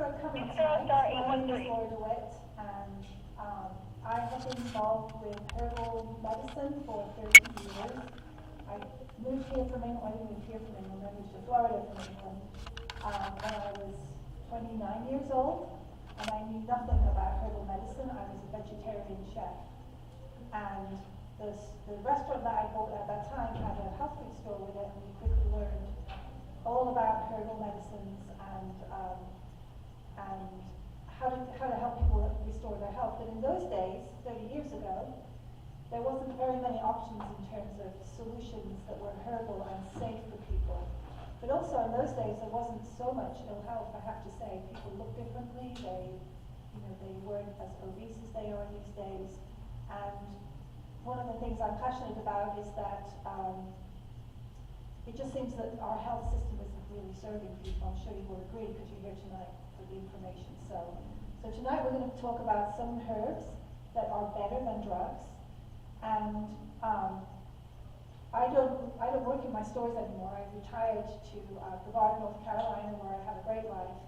for coming tonight. My name is Laura DeWitt, and I have been involved with herbal medicine for 30 years. I moved here from England. I didn't move here from England, I moved to Florida from England when I was 29 years old, and I knew nothing about herbal medicine. I was a vegetarian chef. And the restaurant that I bought at that time had a health food store with it, and we quickly learned all about herbal medicines and how to help people restore their health. But in those days, 30 years ago, there wasn't very many options in terms of solutions that were herbal and safe for people. But also in those days, there wasn't so much ill health, I have to say. People looked differently. They weren't as obese as they are these days. And one of the things I'm passionate about is that it just seems that our health system isn't really serving people. I'm sure you will agree because you're here tonight for the information. So tonight we're going to talk about some herbs that are better than drugs. And I don't work in my stores anymore. I retired to Brevard, North Carolina, where I had a great life.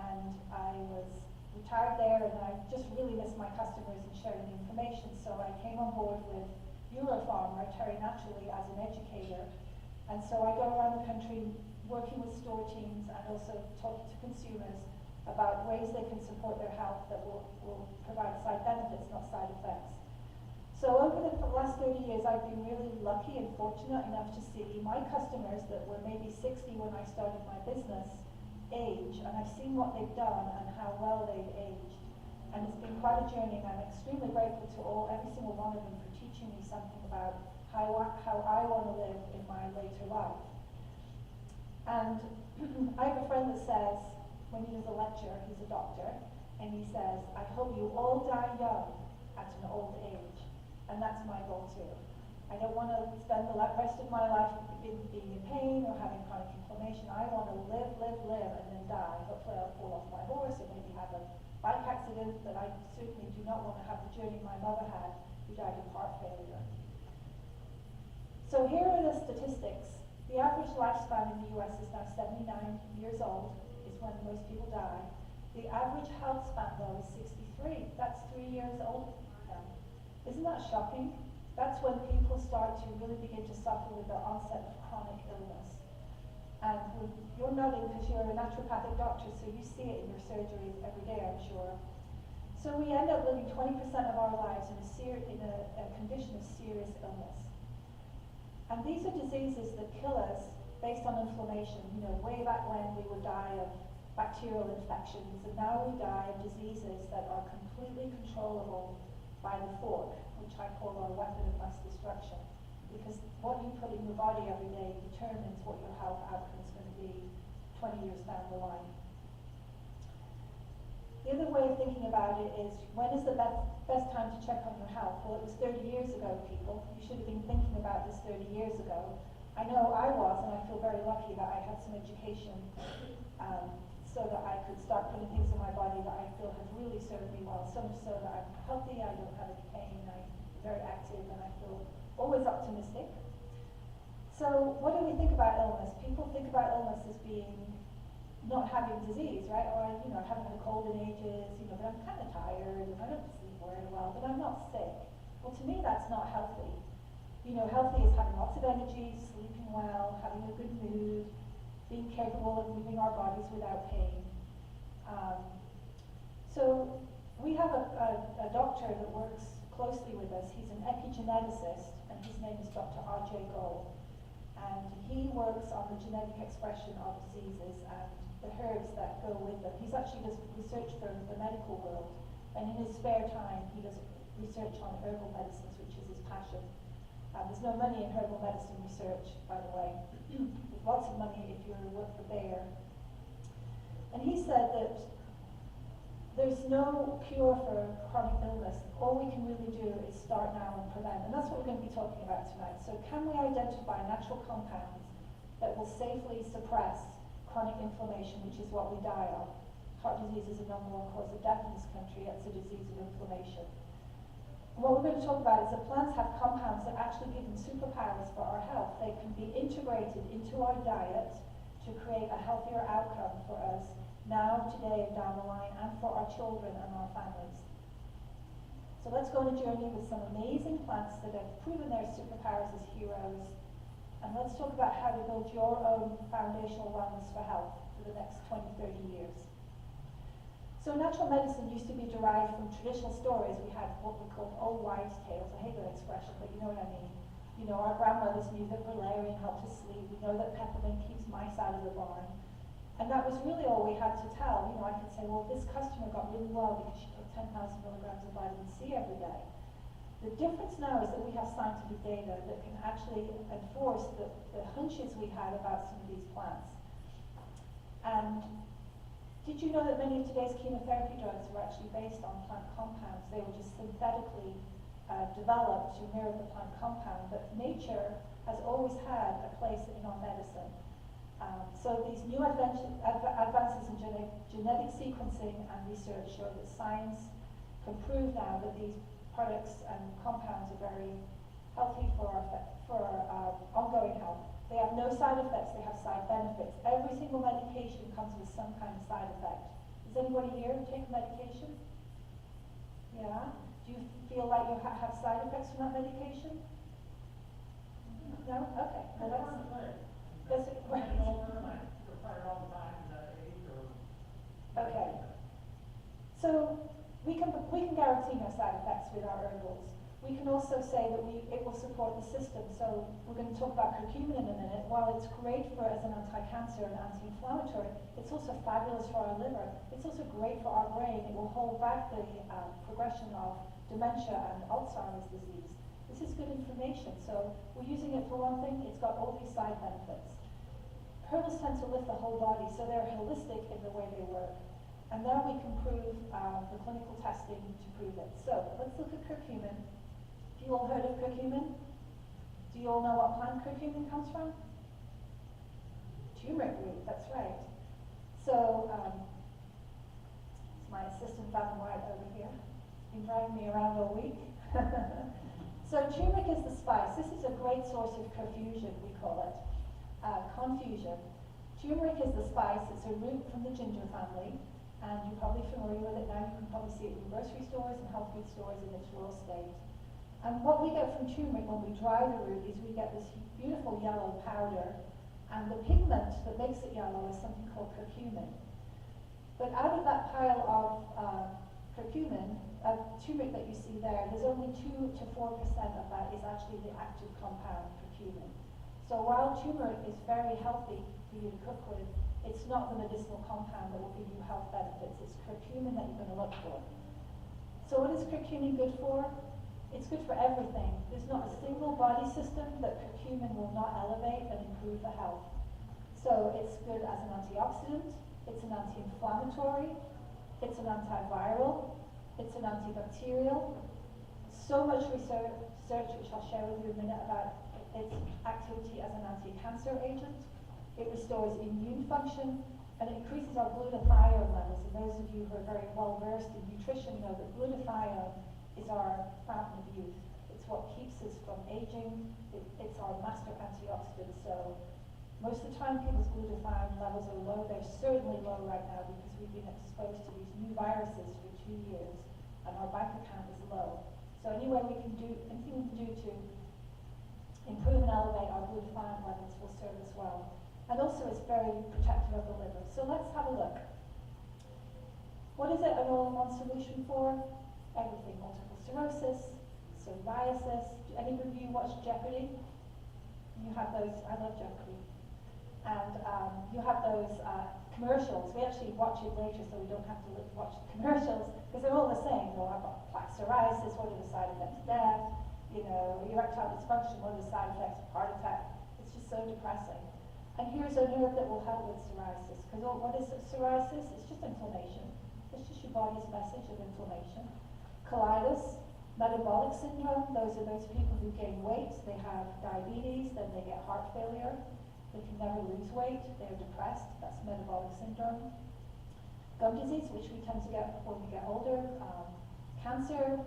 And I was retired there, and I just really miss my customers and sharing the information. So I came on board with Eurofarm, Terry Naturally, as an educator. And so I go around the country working with store teams and also talking to consumers about ways they can support their health that will provide side benefits, not side effects. So over the last 30 years, I've been really lucky and fortunate enough to see my customers that were maybe 60 when I started my business age, and I've seen what they've done and how well they've aged. And it's been quite a journey, and I'm extremely grateful to every single one of them for teaching me something about how I want to live in my later life. And I have a friend that says, when he does a lecture, he's a doctor, and he says, I hope you all die young at an old age. And that's my goal too. I don't want to spend the rest of my life being in pain or having chronic inflammation. I want to live, and then die. Hopefully I'll fall off my horse or maybe have a bike accident, but I certainly do not want to have the journey my mother had, who died of heart failure. So here are the statistics. The average lifespan in the US is now 79 years old, is when most people die. The average health span, though, is 63. That's 3 years old now. Isn't that shocking? That's when people start to really begin to suffer with the onset of chronic illness. And you're nodding because you're a naturopathic doctor, so you see it in your surgeries every day, I'm sure. So we end up living 20% of our lives in a condition of serious illness. And these are diseases that kill us based on inflammation. Way back when we would die of bacterial infections, and now we die of diseases that are completely controllable by the fork, which I call our weapon of mass destruction. Because what you put in your body every day determines what your health outcome is going to be 20 years down the line. The other way of thinking about it is, when is the best time to check on your health? Well, it was 30 years ago, people. You should have been thinking about this 30 years ago. I know I was, and I feel very lucky that I had some education so that I could start putting things in my body that I feel have really served me well. So much so that I'm healthy, I don't have any pain, I'm very active, and I feel always optimistic. So what do we think about illness? People think about illness as being not having disease, right? Or I haven't had a cold in ages, but I'm kind of tired, and I don't sleep very well, but I'm not sick. Well, to me, that's not healthy. Healthy is having lots of energy, sleeping well, having a good mood, being capable of moving our bodies without pain. So we have a doctor that works closely with us. He's an epigeneticist, and his name is Dr. R.J. Gold. And he works on the genetic expression of diseases and the herbs that go with them. He actually does research for the medical world, and in his spare time he does research on herbal medicines, which is his passion. There's no money in herbal medicine research, by the way. There's lots of money if you work for Bayer. And he said that there's no cure for chronic illness. All we can really do is start now and prevent. And that's what we're going to be talking about tonight. So can we identify natural compounds that will safely suppress chronic inflammation, which is what we die of? Heart disease is the number one cause of death in this country. It's a disease of inflammation. And what we're going to talk about is that plants have compounds that actually give them superpowers for our health. They can be integrated into our diet to create a healthier outcome for us now, today, and down the line, and for our children and our families. So let's go on a journey with some amazing plants that have proven their superpowers as heroes. And let's talk about how to build your own foundational wellness for health for the next 20, 30 years. So natural medicine used to be derived from traditional stories. We had what we called old wives' tales. I hate that expression, but you know what I mean. You know, our grandmothers knew that valerian helped us sleep. We know that peppermint keeps mice out of the barn. And that was really all we had to tell. You know, I could say, well, this customer got really well because she took 10,000 milligrams of vitamin C every day. The difference now is that we have scientific data that can actually enforce the hunches we had about some of these plants. And did you know that many of today's chemotherapy drugs were actually based on plant compounds? They were just synthetically developed to mirror the plant compound, but nature has always had a place in our medicine. So these new advances in genetic sequencing and research show that science can prove now that these products and compounds are very healthy for our ongoing health. They have no side effects, they have side benefits. Every single medication comes with some kind of side effect. Does anybody here take medication? Yeah? Do you feel like you have side effects from that medication? No? Okay. Well, that's right. Okay. So we can guarantee no side effects with our herbals. We can also say that it will support the system. So we're going to talk about curcumin in a minute. While it's great as an anti-cancer and anti-inflammatory, it's also fabulous for our liver. It's also great for our brain. It will hold back the progression of dementia and Alzheimer's disease. This is good information. So we're using it for one thing. It's got all these side benefits. Herbals tend to lift the whole body, so they're holistic in the way they work. And now we can prove the clinical testing to prove it. So let's look at curcumin. Have you all heard of curcumin? Do you all know what plant curcumin comes from? Turmeric root, that's right. So it's my assistant Van White over here. He's been driving me around all week. So turmeric is the spice. This is a great source of confusion, we call it. Confusion. Turmeric is the spice. It's a root from the ginger family, and you're probably familiar with it now. You can probably see it in grocery stores and health food stores in its raw state. And what we get from turmeric when we dry the root is we get this beautiful yellow powder, and the pigment that makes it yellow is something called curcumin. But out of that pile of curcumin, turmeric that you see there, there's only 2 to 4% of that is actually the active compound curcumin. So while turmeric is very healthy for you to cook with, it's not the medicinal compound that will give you health benefits. It's curcumin that you're going to look for. So what is curcumin good for? It's good for everything. There's not a single body system that curcumin will not elevate and improve the health. So it's good as an antioxidant, it's an anti-inflammatory, it's an antiviral, it's an antibacterial. So much research, which I'll share with you in a minute, about its activity as an anti-cancer agent. It restores immune function, and it increases our glutathione levels. And those of you who are very well versed in nutrition know that glutathione is our fountain of youth. It's what keeps us from aging. It's our master antioxidant. So most of the time people's glutathione levels are low. They're certainly low right now because we've been exposed to these new viruses for 2 years, and our bank account is low. So anything we can do to improve and elevate our glutathione levels will serve us well. And also it's very protective of the liver. So let's have a look. What is it an all-in-one solution for? Everything. Multiple sclerosis, psoriasis. Any of you watch Jeopardy? You have those, I love Jeopardy. And you have those commercials. We actually watch it later so we don't have to watch the commercials because they're all the same. You'll have plaque psoriasis, what are the side effects of death? You know, erectile dysfunction, what are the side effects of heart attack? It's just so depressing. And here's a herb that will help with psoriasis. Because what is psoriasis? It's just inflammation. It's just your body's message of inflammation. Colitis, metabolic syndrome, those are those people who gain weight. They have diabetes, then they get heart failure. They can never lose weight. They're depressed. That's metabolic syndrome. Gum disease, which we tend to get when we get older. Cancer,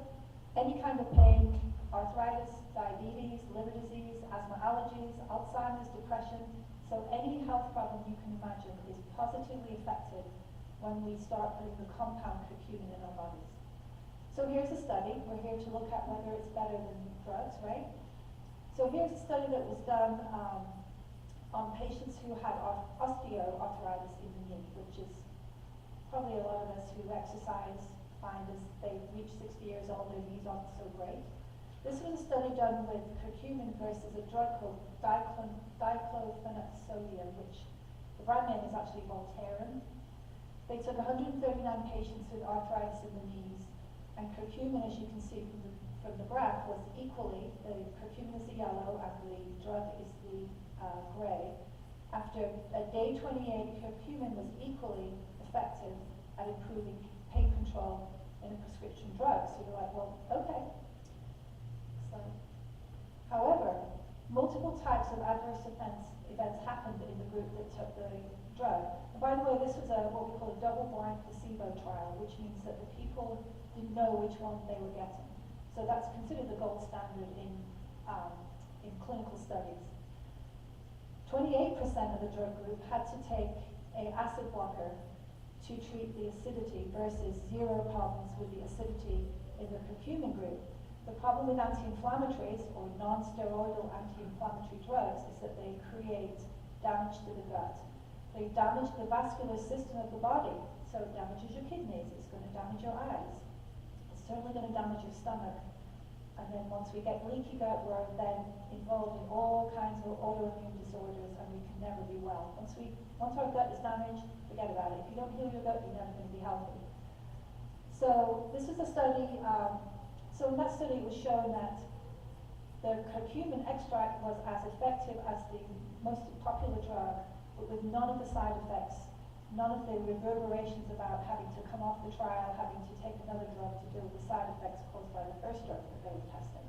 any kind of pain, arthritis, diabetes, liver disease, asthma, allergies, Alzheimer's, depression. So any health problem you can imagine is positively affected when we start putting the compound curcumin in our bodies. So here's a study. We're here to look at whether it's better than drugs, right? So here's a study that was done on patients who had osteoarthritis in the knee, which is probably a lot of us who exercise find as they reach 60 years old, their knees aren't so great. This was a study done with curcumin versus a drug called diclofenac sodium, which the brand name is actually Voltaren. They took 139 patients with arthritis in the knees, and curcumin, as you can see from the graph, was equally, the curcumin is the yellow and the drug is the gray. After day 28, curcumin was equally effective at improving pain control in a prescription drug. So you're like, well, okay. However, multiple types of adverse events happened in the group that took the drug. And by the way, this was what we call a double-blind placebo trial, which means that the people didn't know which one they were getting. So that's considered the gold standard in clinical studies. 28% of the drug group had to take an acid blocker to treat the acidity versus zero problems with the acidity in the curcumin group. The problem with anti-inflammatories or non-steroidal anti-inflammatory drugs is that they create damage to the gut. They damage the vascular system of the body, so it damages your kidneys, it's going to damage your eyes, it's certainly going to damage your stomach. And then once we get leaky gut, we're then involved in all kinds of autoimmune disorders and we can never be well. Once our gut is damaged, forget about it. If you don't heal your gut, you're never going to be healthy. So this is a study. So in that study, it was shown that the curcumin extract was as effective as the most popular drug, but with none of the side effects, none of the reverberations about having to come off the trial, having to take another drug to deal with the side effects caused by the first drug that they were testing.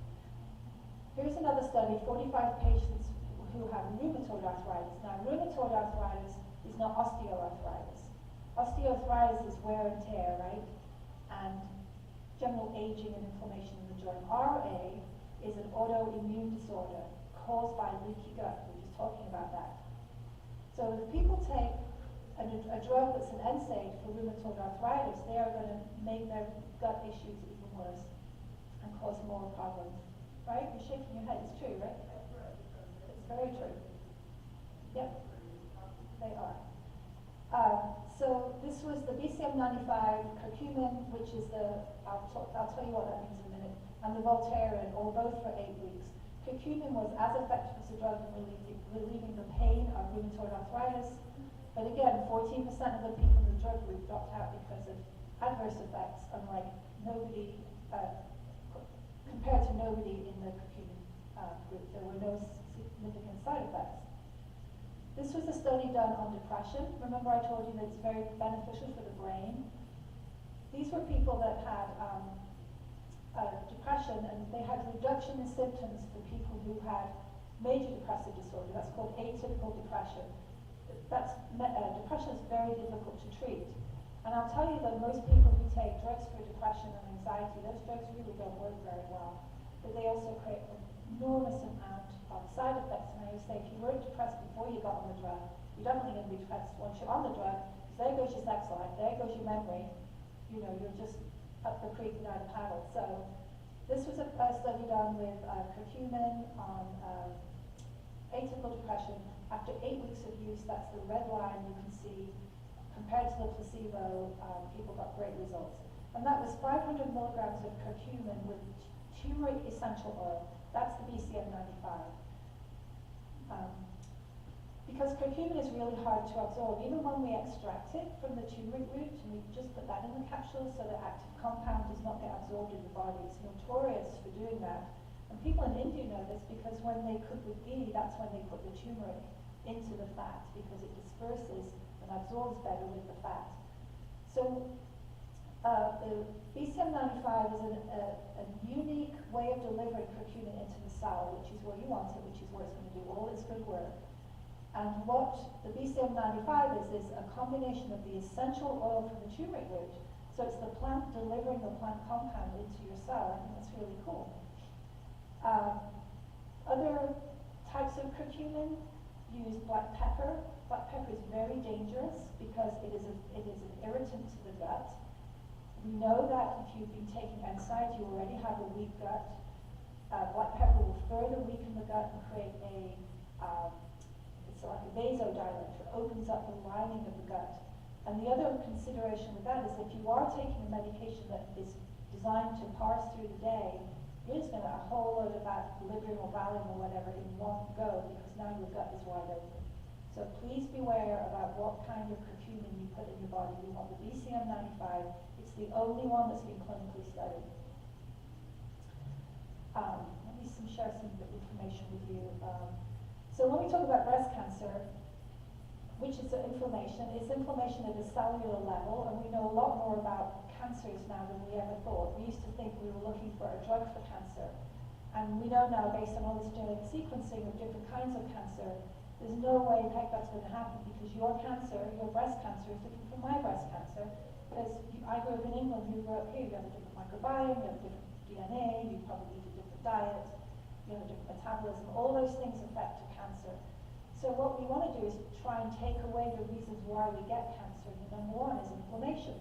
Here's another study, 45 patients who have rheumatoid arthritis. Now, rheumatoid arthritis is not osteoarthritis. Osteoarthritis is wear and tear, right? And general aging and inflammation in the joint. RA is an autoimmune disorder caused by leaky gut. We were just talking about that. So if people take a drug that's an NSAID for rheumatoid arthritis, they are going to make their gut issues even worse and cause more problems. Right? You're shaking your head. It's true, right? It's very true. Yep, they are. So this was the BCM95 curcumin, which is I'll tell you what that means in a minute, and the Voltaren, or both for 8 weeks. Curcumin was as effective as a drug in relieving the pain of rheumatoid arthritis, but again, 14% of the people in the drug group dropped out because of adverse effects, unlike nobody, compared to nobody in the curcumin group. There were no significant side effects. This was a study done on depression. Remember I told you that it's very beneficial for the brain. These were people that had depression, and they had reduction in symptoms for people who had major depressive disorder. That's called atypical depression. Depression is very difficult to treat. And I'll tell you that most people who take drugs for depression and anxiety, those drugs really don't work very well. But they also create an enormous amount of side effects. And I always say, if you weren't depressed before you got on the drug, you're definitely going to be depressed once you're on the drug, because there goes your sex life, there goes your memory. You know, you're just up the creek without a paddle. So this was a study done with curcumin on atypical depression. After 8 weeks of use, that's the red line you can see, compared to the placebo, people got great results. And that was 500 milligrams of curcumin with turmeric essential oil. That's the BCM95. Because curcumin is really hard to absorb, even when we extract it from the turmeric root, and we just put that in the capsule so the active compound does not get absorbed in the body. It's notorious for doing that. And people in India know this because when they cook with ghee, that's when they put the turmeric into the fat, because it disperses and absorbs better with the fat. So the BCM95 is a unique way of delivering curcumin into the cell, which is where you want it, which is where it's going to do all its good work. And what the BCM95 is a combination of the essential oil from the turmeric root. So it's the plant delivering the plant compound into your cell. I think that's really cool. Other types of curcumin use black pepper. Black pepper is very dangerous because it is an irritant to the gut. We know that if you've been taking NSAIDs, you already have a weak gut. Black pepper will further weaken the gut and create it's like a vasodilator. It opens up the lining of the gut. And the other consideration with that is if you are taking a medication that is designed to parse through the day, you're just going to a whole load of that Librium or Valium or whatever in one go because now your gut is wide open. So please beware about what kind of curcumin you put in your body. You want the BCM95. It's the only one that's been clinically studied. Let me share some information with you. So when we talk about breast cancer, which is inflammation, it's inflammation at a cellular level, and we know a lot more about cancers now than we ever thought. We used to think we were looking for a drug for cancer, and we know now, based on all this genetic sequencing of different kinds of cancer, there's no way in heck that's going to happen because your cancer, your breast cancer, is different from my breast cancer. Because I grew up in England, you grew up here, you have a different microbiome, you have a different DNA, you probably eat a different diet, you have a different metabolism. All those things affect a cancer. So what we want to do is try and take away the reasons why we get cancer. And number one is inflammation.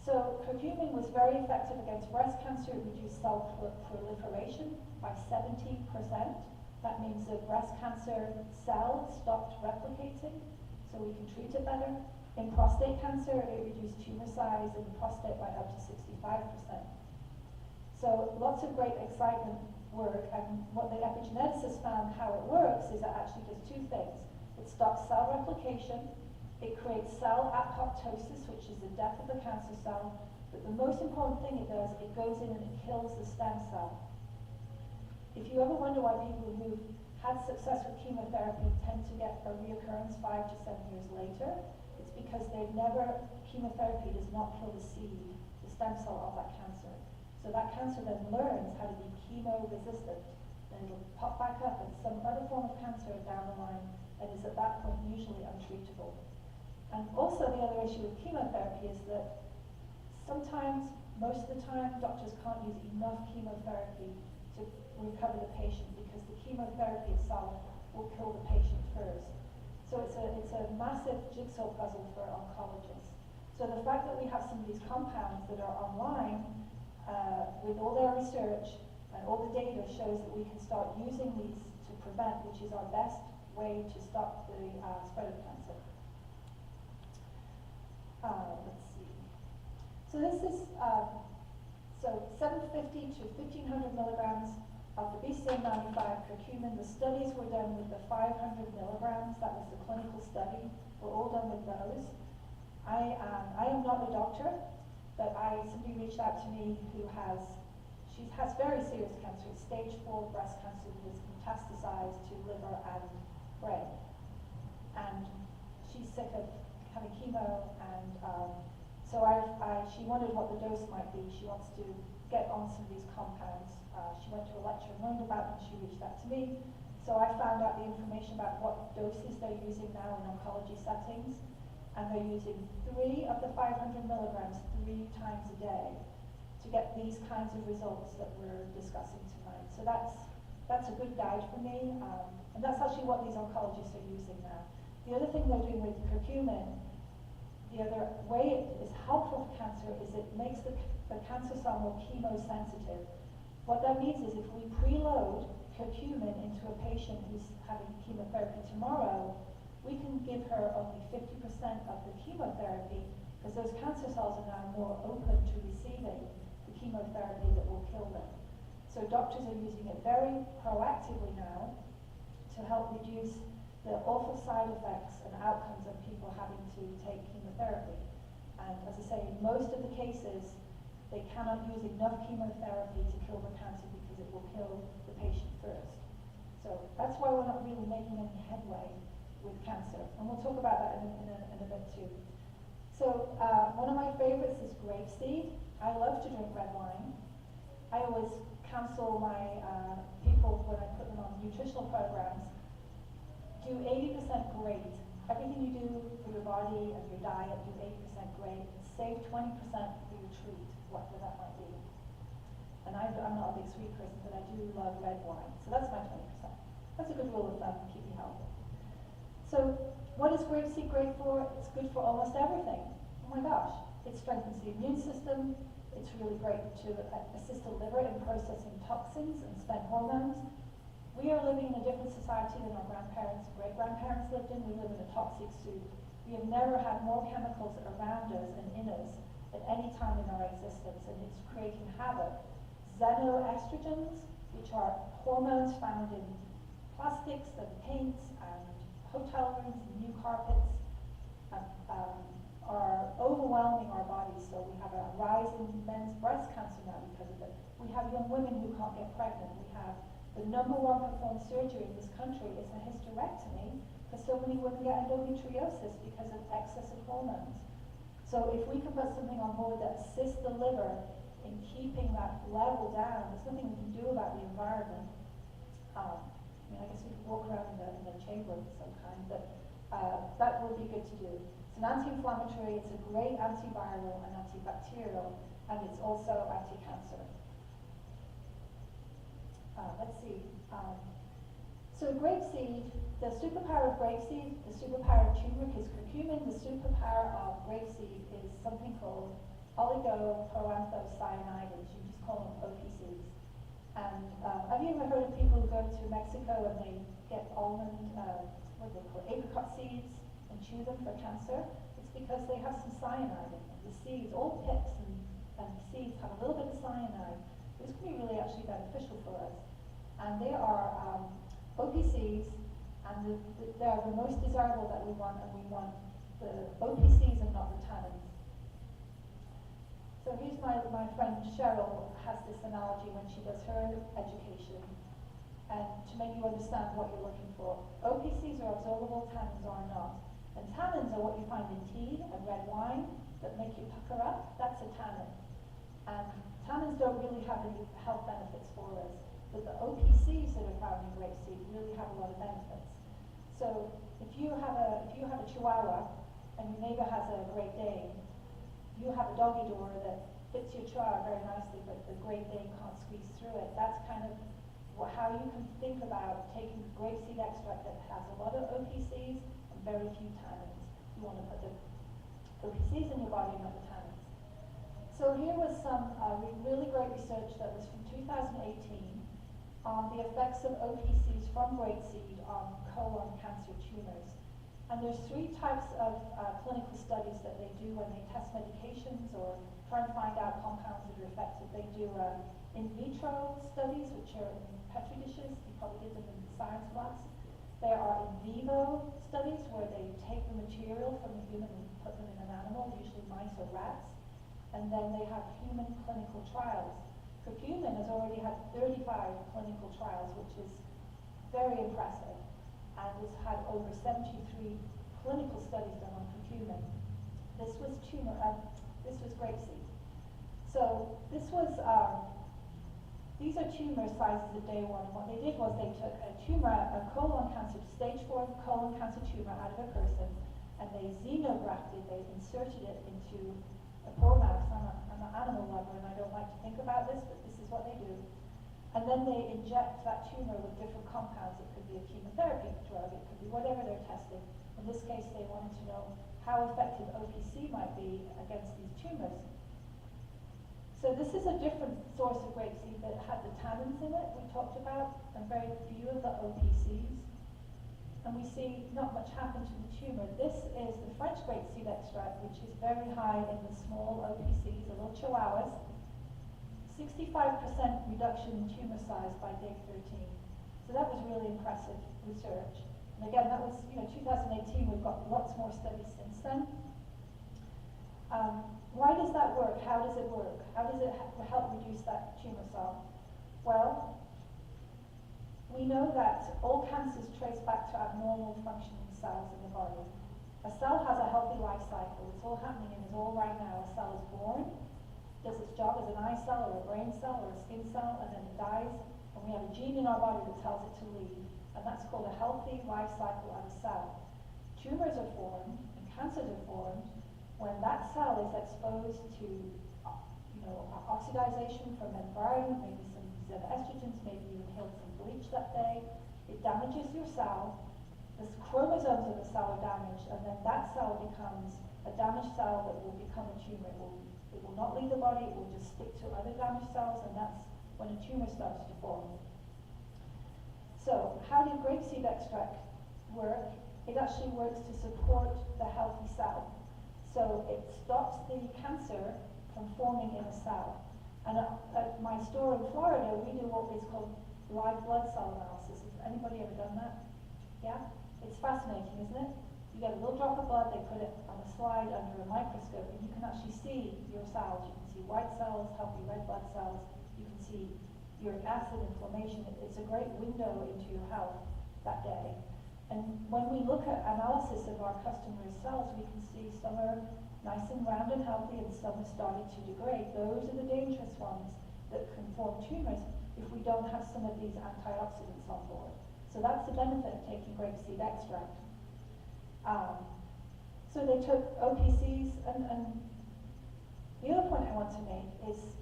So curcumin was very effective against breast cancer. It reduced cell proliferation by 70%. That means the breast cancer cell stopped replicating, so we can treat it better. In prostate cancer, it reduced tumor size in the prostate by up to 65%. So lots of great excitement work, and what the epigeneticists found how it works is it actually does two things. It stops cell replication, it creates cell apoptosis, which is the death of the cancer cell, but the most important thing it does, it goes in and it kills the stem cell. If you ever wonder why people who've had success with chemotherapy tend to get a reoccurrence 5 to 7 years later, it's because chemotherapy does not kill the seed, the stem cell of that cancer. So that cancer then learns how to be chemo-resistant, and it'll pop back up in some other form of cancer down the line, and is at that point usually untreatable. And also the other issue with chemotherapy is that sometimes, most of the time, doctors can't use enough chemotherapy to recover the patient because the chemotherapy itself will kill the patient first. So it's a massive jigsaw puzzle for oncologists. So the fact that we have some of these compounds that are online with all their research and all the data shows that we can start using these to prevent, which is our best way to stop the spread of cancer. Let's see. So this is 750 to 1500 milligrams of the BCM95 curcumin. The studies were done with the 500 milligrams. That was the clinical study. We're all done with those. I am not a doctor, but somebody reached out to me who has very serious cancer. It's stage 4 breast cancer that has metastasized to liver and brain. And she's sick of having chemo, and so she wondered what the dose might be. She wants to get on some of these compounds. She went to a lecture and learned about them. She reached out to me. So I found out the information about what doses they're using now in oncology settings. And they're using 3 of the 500 milligrams 3 times a day to get these kinds of results that we're discussing tonight. So that's a good guide for me. And that's actually what these oncologists are using now. The other thing they're doing with curcumin, the other way it is helpful for cancer is it makes the cancer cell more chemosensitive. What that means is if we preload curcumin into a patient who's having chemotherapy tomorrow, we can give her only 50% of the chemotherapy because those cancer cells are now more open to receiving the chemotherapy that will kill them. So doctors are using it very proactively now to help reduce the awful side effects and outcomes of people having to take chemotherapy. And as I say, in most of the cases, they cannot use enough chemotherapy to kill the cancer because it will kill the patient first. So that's why we're not really making any headway with cancer. And we'll talk about that in a bit too. So one of my favorites is grapeseed. I love to drink red wine. I always counsel my people when I put them on nutritional programs, do 80% great. Everything you do for your body and your diet, do 80% great. Save 20% for your treat, whatever that might be. And I'm not a big sweet person, but I do love red wine. So that's my 20%. That's a good rule of thumb to keep me healthy. So What is grapeseed great for? It's good for almost everything. Oh my gosh. It strengthens the immune system. It's really great to assist the liver in processing toxins and spend hormones. We are living in a different society than our grandparents and great-grandparents lived in. We live in a toxic soup. We have never had more chemicals around us and in us at any time in our existence, and it's creating havoc. Xenoestrogens, which are hormones found in plastics and paints and hotel rooms and new carpets, are overwhelming our bodies. So we have a rise in men's breast cancer now because of it. We have young women who can't get pregnant. We have the #1 performed surgery in this country is a hysterectomy, because so many women get endometriosis because of excess of hormones. So if we can put something on board that assists the liver in keeping that level down, there's nothing we can do about the environment. I guess we could walk around in the chamber of some kind, but that would be good to do. It's an anti-inflammatory, it's a great antiviral and antibacterial, and it's also anti-cancer. Let's see. So grapeseed, the superpower of grapeseed, the superpower of turmeric is curcumin, the superpower of grapeseed is something called oligoproanthocyanidins. You just call them OPCs. And have you ever heard of people who go to Mexico and they get almond, what do they call it, apricot seeds and chew them for cancer? It's because they have some cyanide in them. The seeds, all pips and seeds have a little bit of cyanide. This can be really actually beneficial for us. And they are OPCs, and they are the most desirable that we want, and we want the OPCs and not the tannins. So here's my friend Cheryl has this analogy when she does her education, and to make you understand what you're looking for. OPCs are absorbable, tannins are not. And tannins are what you find in tea and red wine that make you pucker up. That's a tannin. And tannins don't really have any health benefits for us, but the OPCs that are found in grapeseed really have a lot of benefits. So if you have a Chihuahua and your neighbor has a Great Dane, you have a doggy door that fits your Chihuahua very nicely, but the Great Dane can't squeeze through it. That's kind of how you can think about taking grapeseed extract that has a lot of OPCs and very few tannins. You want to put the OPCs in your body, not the tannins. So here was some really great research that was from 2018 on the effects of OPCs from grapeseed on colon cancer tumors. And there's 3 types of clinical studies that they do when they test medications or try and find out compounds that are effective. They do in vitro studies, which are in Petri dishes. You probably did them in science labs. There are in vivo studies where they take the material from the human and put them in an animal, usually mice or rats. And then they have human clinical trials. Curcumin has already had 35 clinical trials, which is very impressive, and has had over 73 clinical studies done on curcumin. This was grapeseed. So these are tumor sizes at day 1. And what they did was they took a colon cancer, stage 4 colon cancer tumor out of a person, and they xenografted, they inserted it into a poor mouse. I'm an animal lover and I don't like to think about this, but this is what they do. And then they inject that tumor with different compounds. It could be a chemotherapy drug, it could be whatever they're testing. In this case, they wanted to know how effective OPC might be against these tumors. So this is a different source of grapeseed that had the tannins in it we talked about, and very few of the OPCs. And we see not much happen to the tumor. This is the French grapeseed extract, which is very high in the small OPCs, the little chihuahuas. 65% reduction in tumor size by day 13. So that was really impressive research. And again, that was 2018. We've got lots more studies since then. Why does that work? How does it work? How does it help reduce that tumor cell? Well, we know that all cancers trace back to abnormal functioning cells in the body. A cell has a healthy life cycle. It's all happening in us all right now. A cell is born, does its job as an eye cell or a brain cell or a skin cell, and then it dies. And we have a gene in our body that tells it to leave. And that's called a healthy life cycle of a cell. Tumors are formed and cancers are formed when that cell is exposed to oxidization from the environment, maybe some xenoestrogens, maybe you inhaled some bleach that day. It damages your cell. the chromosomes of the cell are damaged, and then that cell becomes a damaged cell that will become a tumor. It will not leave the body, it will just stick to other damaged cells, and that's when a tumor starts to form. So, how did grapeseed extract work? It actually works to support the healthy cell. So it stops the cancer from forming in a cell. And at my store in Florida, we do what is called live blood cell analysis. Has anybody ever done that? Yeah? It's fascinating, isn't it? You get a little drop of blood, they put it on a slide under a microscope, and you can actually see your cells. You can see white cells, healthy red blood cells. You can see uric acid, inflammation. It's a great window into your health that day. And when we look at analysis of our customers' cells, we can see some are nice and round and healthy, and some are starting to degrade. Those are the dangerous ones that can form tumors if we don't have some of these antioxidants on board. So that's the benefit of taking grapeseed extract. So they took OPCs, and the other point I want to make is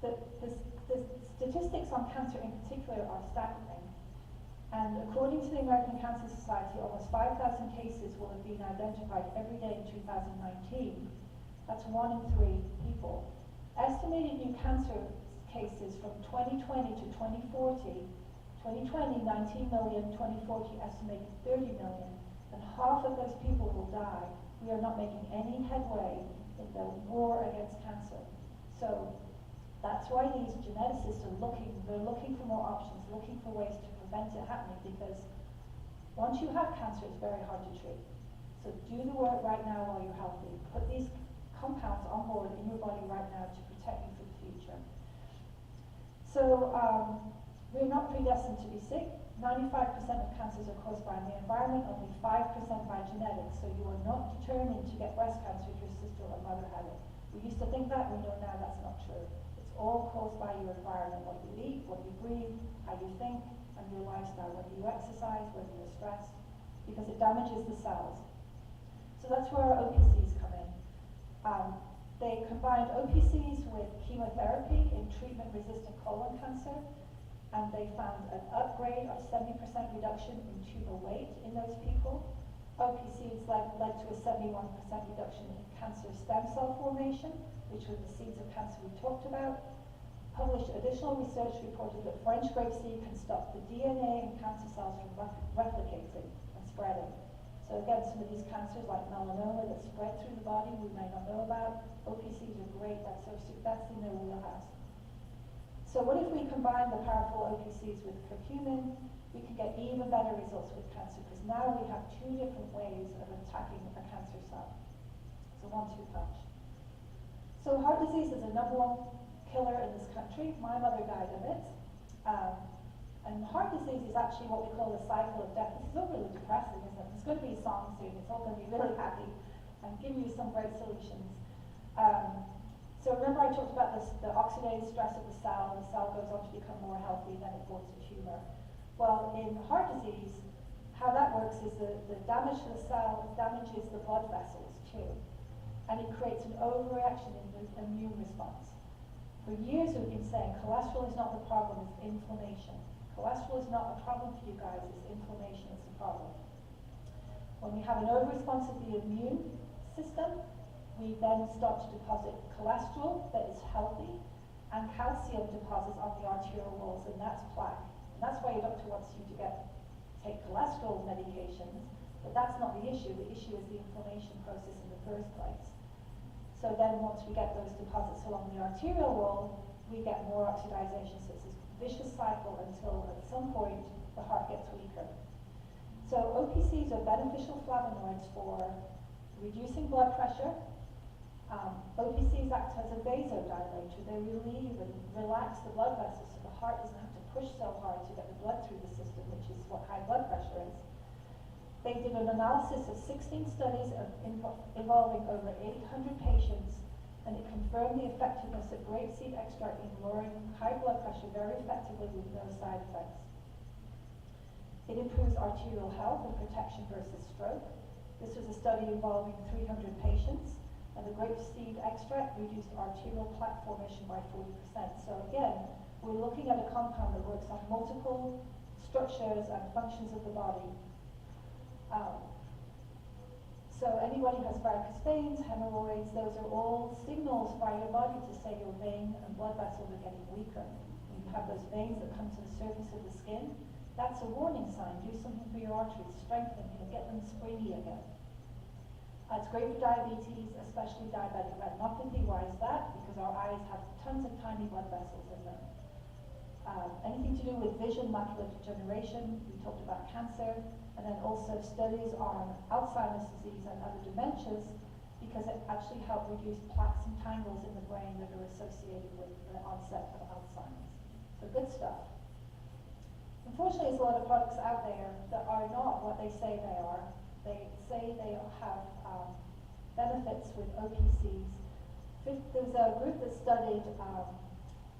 that the statistics on cancer in particular are staggering. And according to the American Cancer Society, almost 5,000 cases will have been identified every day in 2019. That's 1 in 3 people. Estimated new cancer cases from 2020 to 2040, 2020, 19 million, 2040, estimated 30 million, and half of those people will die. We are not making any headway in the war against cancer. So that's why these geneticists are they're looking for more options, looking for ways to prevent it happening, because once you have cancer, it's very hard to treat. So do the work right now while you're healthy. Put these compounds on board in your body right now to protect you for the future. So we're not predestined to be sick. 95% of cancers are caused by the environment, only 5% by genetics. So you are not determined to get breast cancer if your sister or mother had it. We used to think that, we know now that's not true. It's all caused by your environment, what you eat, what you breathe, how you think, and your lifestyle, whether you exercise, whether you're stressed, because it damages the cells. So that's where our OPCs come in. They combined OPCs with chemotherapy in treatment-resistant colon cancer, and they found an upgrade of 70% reduction in tumor weight in those people. OPCs led to a 71% reduction in cancer stem cell formation, which were the seeds of cancer we talked about. Published additional research reported that French grapeseed can stop the DNA in cancer cells from replicating and spreading. So again, some of these cancers like melanoma that spread through the body we may not know about, OPCs are great, that's in their wheelhouse. So what if we combine the powerful OPCs with curcumin? We can get even better results with cancer, because now we have 2 different ways of attacking a cancer cell. It's a 1-2 punch. So heart disease is the #1 killer in this country. My mother died of it. And heart disease is actually what we call the cycle of death. This is all really depressing, isn't it? There's going to be a song soon. It's all going to be really happy and give you some great solutions. So remember I talked about this, the oxidative stress of the cell, and the cell goes on to become more healthy, then it forms a tumor. Well, in heart disease, how that works is the damage to the cell damages the blood vessels too. And it creates an overreaction in the immune response. For years we've been saying cholesterol is not the problem, it's inflammation. Cholesterol is not a problem for you guys, it's inflammation, it's a problem. When we have an overresponse of the immune system, we then start to deposit cholesterol that is healthy and calcium deposits on the arterial walls, and that's plaque. And that's why your doctor wants you to take cholesterol medications, but that's not the issue. The issue is the inflammation process in the first place. So then once we get those deposits along the arterial wall, we get more oxidization. So it's this vicious cycle until at some point the heart gets weaker. So OPCs are beneficial flavonoids for reducing blood pressure. OPCs act as a vasodilator. They relieve and relax the blood vessels so the heart doesn't have to push so hard to get the blood through the system, which is what high blood pressure is. They did an analysis of 16 studies involving over 800 patients, and it confirmed the effectiveness of grapeseed extract in lowering high blood pressure very effectively with no side effects. It improves arterial health and protection versus stroke. This was a study involving 300 patients, and the grapeseed extract reduced arterial plaque formation by 40%. So again, we're looking at a compound that works on multiple structures and functions of the body. Um, so anybody who has varicose veins, hemorrhoids, those are all signals by your body to say your vein and blood vessels are getting weaker. When you have those veins that come to the surface of the skin, that's a warning sign. Do something for your arteries, strengthen, get them springy again. It's great for diabetes, especially diabetic retinopathy. Why is that? Because our eyes have tons of tiny blood vessels in them. Anything to do with vision, macular degeneration, we talked about cancer, and then also studies on Alzheimer's disease and other dementias, because it actually helped reduce plaques and tangles in the brain that are associated with the onset of Alzheimer's. So good stuff. Unfortunately, there's a lot of products out there that are not what they say they are. They say they have benefits with OPCs. There was a group that studied,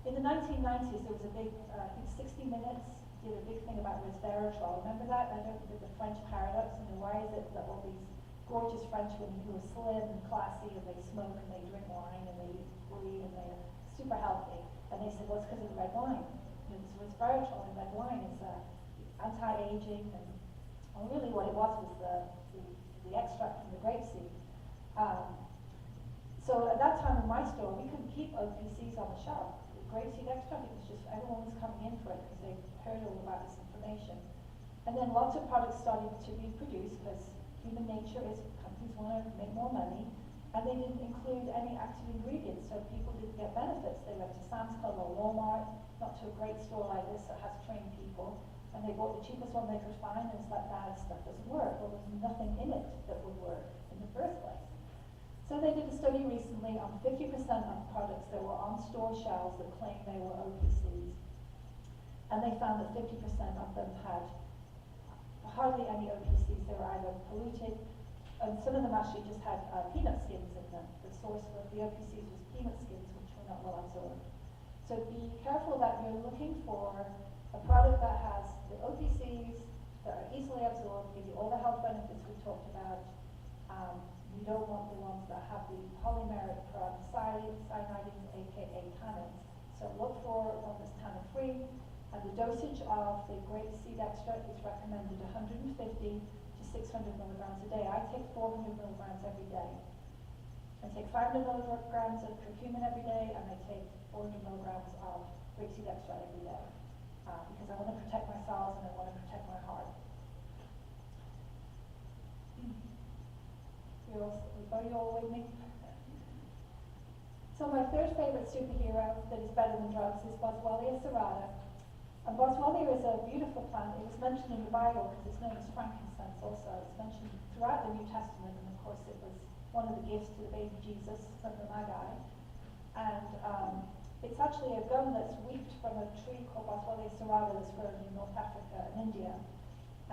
in the 1990s, there was a big, I think 60 Minutes did a big thing about resveratrol. Remember that? I don't know, the French paradox, and why is it that all these gorgeous French women who are slim and classy, and they smoke and they drink wine and they eat brie and they're super healthy, and they said, well, it's because of the red wine. It's resveratrol in red wine. It's anti-aging, and really what it was the extract from the grapeseed. So at that time in my store, we couldn't keep OPCs on the shelf. The grapeseed extract, it was just, everyone was coming in for it because they heard all about this information. And then lots of products started to be produced because human nature is companies want to make more money, and they didn't include any active ingredients, so people didn't get benefits. They went to Sam's Club or Walmart, not to a great store like this that has trained people, and they bought the cheapest one they could find, and it's like, that stuff doesn't work. Well, there's nothing in it that would work in the first place. So they did a study recently on 50% of products that were on store shelves that claimed they were OPCs, and they found that 50% of them had hardly any OPCs. They were either polluted, and some of them actually just had peanut skins in them. The source of the OPCs was peanut skins, which were not well absorbed. So be careful that you're looking for a product that has the OPCs that are easily absorbed, give you all the health benefits we talked about. You don't want the ones that have the polymeric cyanidins, aka tannins. So look for one that's tannin-free, and the dosage of the grapeseed extract is recommended 150 to 600 milligrams a day. I take 400 milligrams every day. I take 500 milligrams of curcumin every day, and I take 400 milligrams of grapeseed extract every day. Because I want to protect my cells and I want to protect my heart. Are you all with me? So my third favorite superhero that is better than drugs is Boswellia serrata. And Boswellia is a beautiful plant. It was mentioned in the Bible because it's known as frankincense also. It's mentioned throughout the New Testament, and of course it was one of the gifts to the baby Jesus from the Magi. And it's actually a gum that's reaped from a tree called Boswellia serrata that's grown in North Africa and India.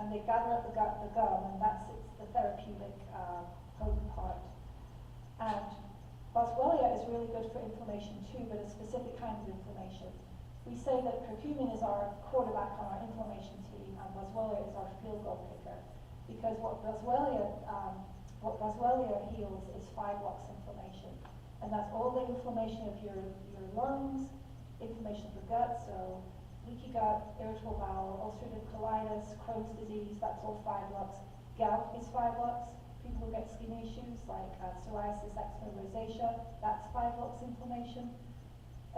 And they gather up the gum, and that's the therapeutic potent part. And Boswellia is really good for inflammation too, but a specific kind of inflammation. We say that curcumin is our quarterback on our inflammation team, and Boswellia is our field goal kicker. Because what Boswellia heals is fibrox inflammation. And that's all the inflammation of your lungs, inflammation of the gut, so leaky gut, irritable bowel, ulcerative colitis, Crohn's disease, that's all fibrox. Gout is fibrox. People who get skin issues like psoriasis, eczema, rosacea, that's fibrox inflammation.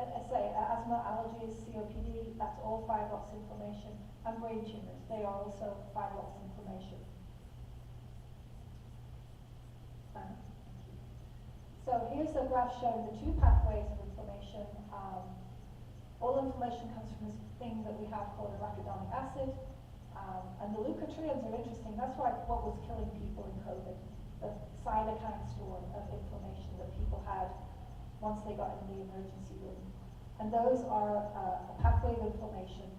I say asthma, allergies, COPD, that's all fibrox inflammation. And brain tumors, they are also fibrox inflammation. So here's a graph showing the two pathways of inflammation. All inflammation comes from this thing that we have called arachidonic acid. And the leukotrienes are interesting. That's what was killing people in COVID, the cytokine storm of inflammation that people had once they got in the emergency room. And those are a pathway of inflammation.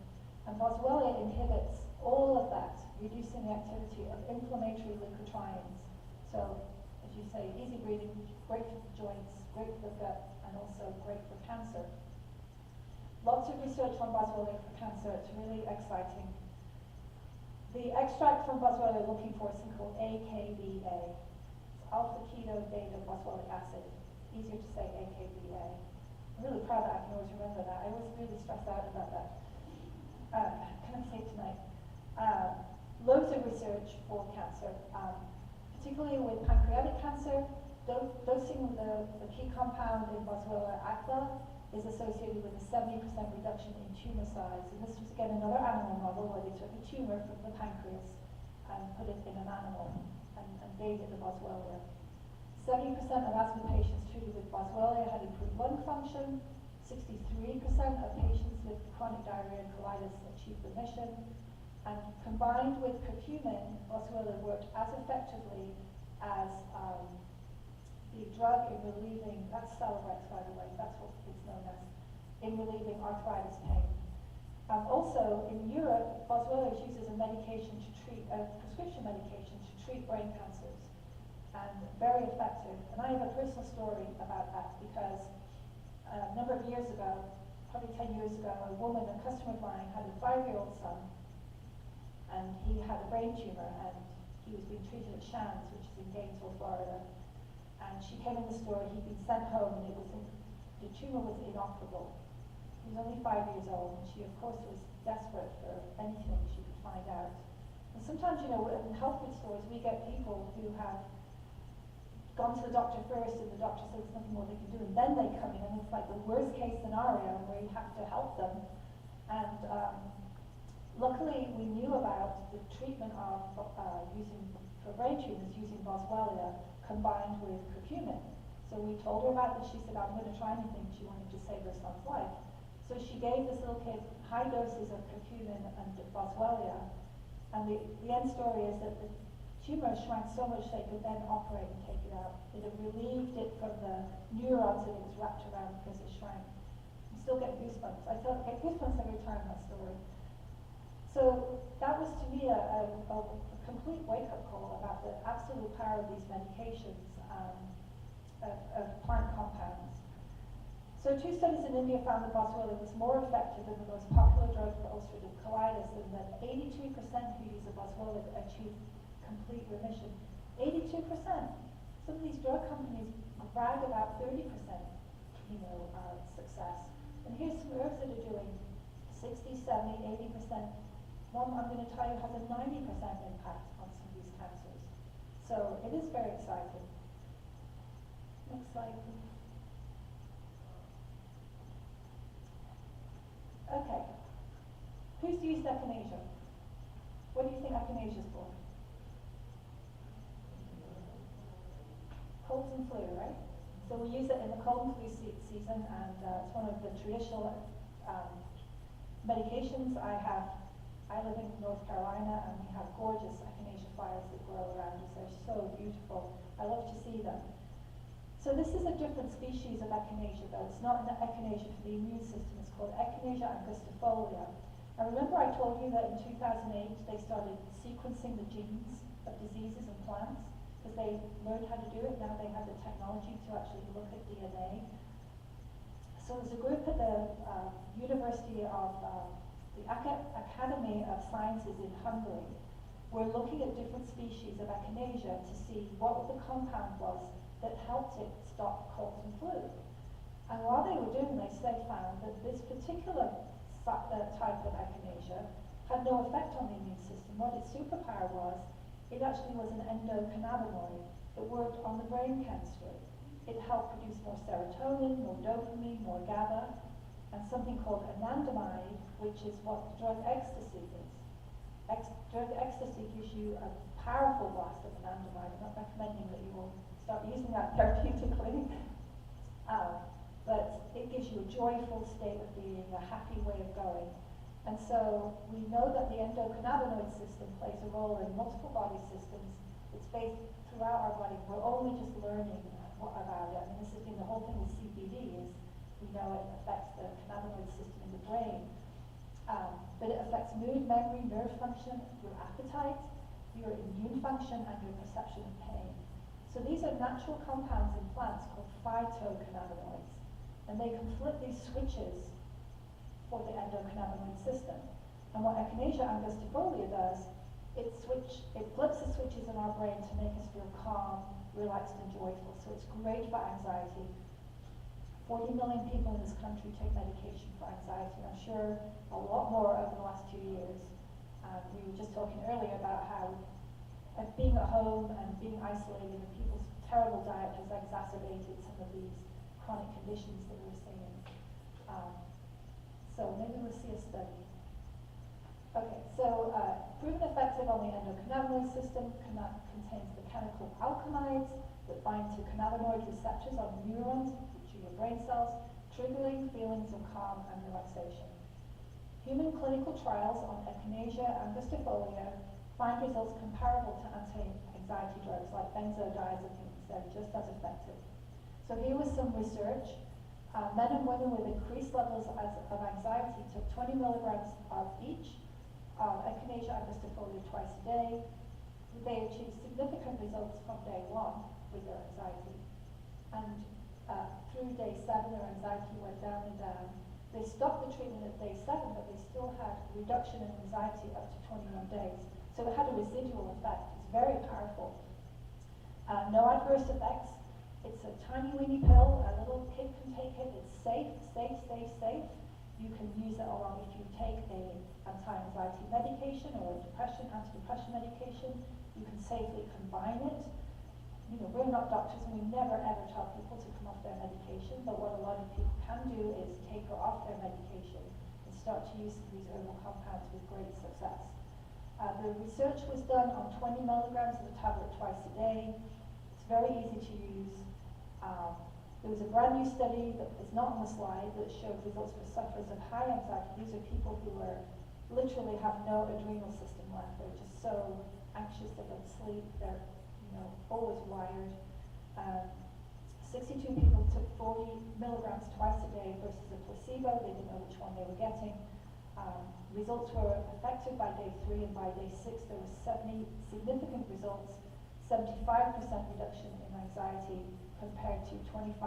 And Boswellia inhibits all of that, reducing the activity of inflammatory leukotrienes. So, as you say, easy breathing, great for the joints, great for the gut, and also great for cancer. Lots of research on Boswellia for cancer. It's really exciting. The extract from Boswellia we're looking for is something called AKBA. It's alpha keto beta boswellic acid. Easier to say AKBA. I'm really proud that I can always remember that. I was really stressed out about that. Can I say it tonight? loads of research for cancer, particularly with pancreatic cancer. Dosing with the key compound in Boswellia acta is associated with a 70% reduction in tumor size. And this was again another animal model where they took a tumor from the pancreas and put it in an animal and gave it the Boswellia. 70% of asthma patients treated with Boswellia had improved lung function. 63% of patients with chronic diarrhea and colitis achieved remission. And combined with curcumin, Boswellia worked as effectively as the drug in relieving, that's Celebrex by the way, that's what it's known as, in relieving arthritis pain. Also in Europe, Boswellia is used as a medication to treat, a prescription medication to treat brain cancers, and very effective. And I have a personal story about that because a number of years ago, probably 10 years ago, a woman, a customer of mine, had a 5-year-old son, and he had a brain tumor, and he was being treated at Shands, which is in Gainesville, Florida. And she came in the store, he'd been sent home, and the tumor was inoperable. He was only 5 years old, and she, of course, was desperate for anything she could find out. And sometimes, you know, in health food stores, we get people who have gone to the doctor first, and the doctor says there's nothing more they can do, and then they come in, and it's like the worst case scenario where you have to help them. And luckily, we knew about the treatment of for brain tumors using Boswellia combined with curcumin. So we told her about this. She said, I'm going to try anything. She wanted to save her son's life. So she gave this little kid high doses of curcumin and Boswellia. And the end story is that the tumor shrank so much they could then operate and take it out. It had relieved it from the neurons that it was wrapped around because it shrank. I'm still getting goosebumps. I get goosebumps every time that story. So that was to me a complete wake-up call about the absolute power of these medications, of plant compounds. So 2 studies in India found that Boswellia was more effective than the most popular drug for ulcerative colitis, and that 82% who use a Boswellia achieve complete remission. 82%. Some of these drug companies brag about 30%, success. And here's some herbs that are doing 60, 70, 80%. One I'm going to tell you has a 90% impact on some of these cancers. So it is very exciting. Next slide, please. Okay. Who's used echinacea? What do you think echinacea is for? Colds and flu, right? So we use it in the cold and flu season, and it's one of the traditional medications. I live in North Carolina, and we have gorgeous echinacea flowers that grow around us. They're so beautiful. I love to see them. So this is a different species of echinacea, though. It's not an echinacea for the immune system. It's called Echinacea angustifolia. And remember I told you that in 2008 they started sequencing the genes of diseases in plants because they learned how to do it. Now they have the technology to actually look at DNA. So there's a group at the University of the Academy of Sciences in Hungary. We're looking at different species of echinacea to see what the compound was that helped it stop colds and flu. And while they were doing this, they found that this particular type of echinacea had no effect on the immune system. What its superpower was, it actually was an endocannabinoid that worked on the brain chemistry. It helped produce more serotonin, more dopamine, more GABA, and something called anandamide, which is what drug ecstasy is. Drug ecstasy gives you a powerful blast of anandamide. I'm not recommending that you will start using that therapeutically, but it gives you a joyful state of being, a happy way of going. And so we know that the endocannabinoid system plays a role in multiple body systems. It's based throughout our body. We're only just learning about it. I mean, this has been the whole thing with CBD is we know it affects the cannabinoid system in the brain. But it affects mood, memory, nerve function, your appetite, your immune function, and your perception of pain. So these are natural compounds in plants called phytocannabinoids. And they can flip these switches for the endocannabinoid system. And what Echinacea angustifolia does, it flips the switches in our brain to make us feel calm, relaxed, and joyful. So it's great for anxiety. 40 million people in this country take medication for anxiety. I'm sure a lot more over the last 2 years. We were just talking earlier about how being at home and being isolated and people's terrible diet has exacerbated some of these chronic conditions that we're seeing. So maybe we'll see a study. Okay, so proven effective on the endocannabinoid system, contains mechanical alkaloids that bind to cannabinoid receptors on neurons, which are your brain cells, triggering feelings of calm and relaxation. Human clinical trials on echinacea angustifolia find results comparable to anti-anxiety drugs like benzodiazepines. They're just as effective. So here was some research. Men and women with increased levels of anxiety took 20 milligrams of each echinacea angustifolia twice a day. They achieved significant results from day 1 with their anxiety. And through day 7, their anxiety went down and down. They stopped the treatment at day 7, but they still had reduction in anxiety up to 21 days. So it had a residual effect. It's very powerful. No adverse effects. It's a tiny weeny pill. A little kid can take it. It's safe, safe, safe, safe. You can use it along if you take a anti-anxiety medication or a antidepressant medication. You can safely combine it. You know, we're not doctors and we never ever tell people to come off their medication, but what a lot of people can do is taper off their medication and start to use these herbal compounds with great success. The research was done on 20 milligrams of the tablet twice a day. It's very easy to use. There was a brand new study that is not on the slide that showed results for sufferers of high anxiety. These are people who literally have no adrenal system left. They're just so anxious, they don't sleep, they're always wired. 62 people took 40 milligrams twice a day versus a placebo. They didn't know which one they were getting. Results were effective by day 3, and by day 6 there were 70 significant results, 75% reduction in anxiety compared to 25%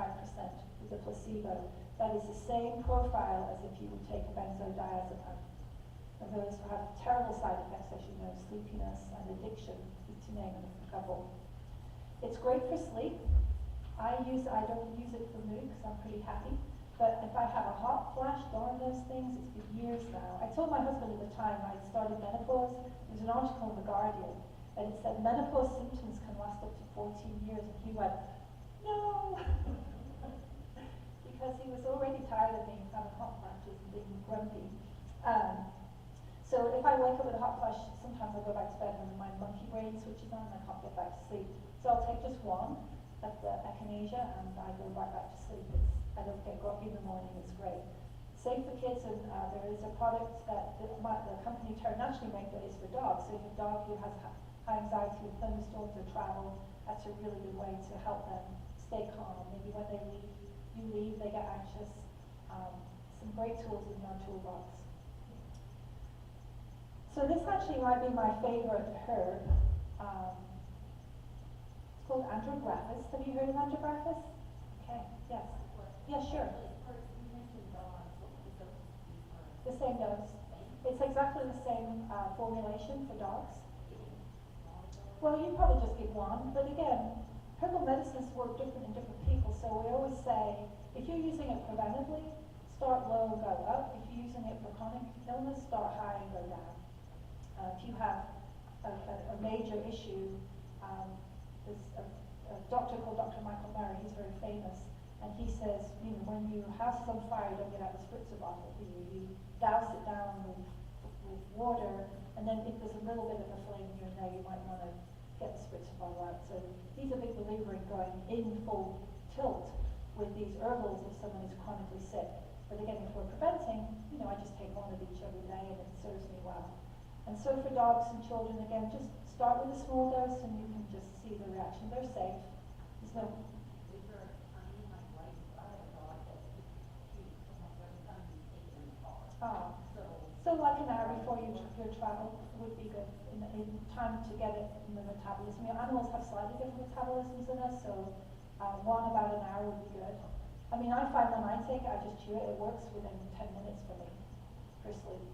with the placebo. That is the same profile as if you would take a benzodiazepine. And those have terrible side effects, as you know, sleepiness and addiction, to name a couple. It's great for sleep. I don't use it for mood because I'm pretty happy. But if I have a hot flash, darn those things, it's been years now. I told my husband at the time I started menopause. There was an article in The Guardian, and it said menopause symptoms can last up to 14 years. And he went, no! Because he was already tired of being having hot flashes and being grumpy. So if I wake up with a hot flash, sometimes I go back to bed and my monkey brain switches on and I can't get back to sleep. So I'll take just one of the echinacea and I go right back to sleep. I don't get groggy in the morning, it's great. Safe for kids, and there is a product that the company Terra Naturally make that is for dogs. So if a dog who has high anxiety with thunderstorms or travel, that's a really good way to help them stay calm. Maybe when you leave, they get anxious. Some great tools in our toolbox. So this actually might be my favorite herb. It's called Andrographis. Have you heard of Andrographis? Okay, yes. Yeah, sure. The same dose. It's exactly the same formulation for dogs. Well, you probably just give one, but again, herbal medicines work different in different people, so we always say, if you're using it preventively, start low, go up. If you're using it for chronic illness, start high and go down. If you have a major issue, there's a doctor called Dr. Michael Murray, he's very famous, and he says, when your house is on fire, don't get out the spritzer bottle. You douse it down with water, and then if there's a little bit of a flame here and there, you might want to get the spritzer bottle out. So he's a big believer in going in full tilt with these herbals if someone is chronically sick. But again, if we're preventing, I just take one of each every day and it serves me well. And so for dogs and children, again, just start with a small dose and you can just see the reaction. They're safe. There's no... So like an hour before your travel would be good in time to get it in the metabolism. Animals have slightly different metabolisms than us, so about an hour would be good. I find when I take it, I just chew it. It works within 10 minutes for me, for sleep.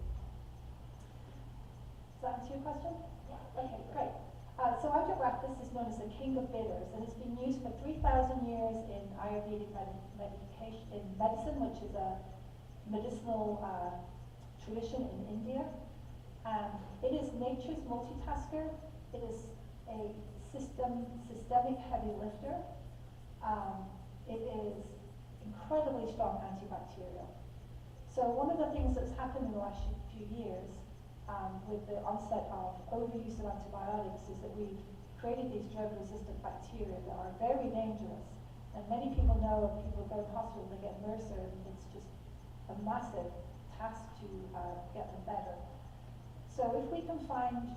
Does that answer your question? Yeah. Okay, great. So Andrographis is known as the king of bitters, and it's been used for 3,000 years in Ayurvedic medicine, which is a medicinal tradition in India. And it is nature's multitasker. It is a systemic heavy lifter. It is incredibly strong antibacterial. So one of the things that's happened in the last few years with the onset of overuse of antibiotics is that we've created these drug-resistant bacteria that are very dangerous. And many people know, if people go to hospital, they get MRSA, and it's just a massive task to get them better. So if we can find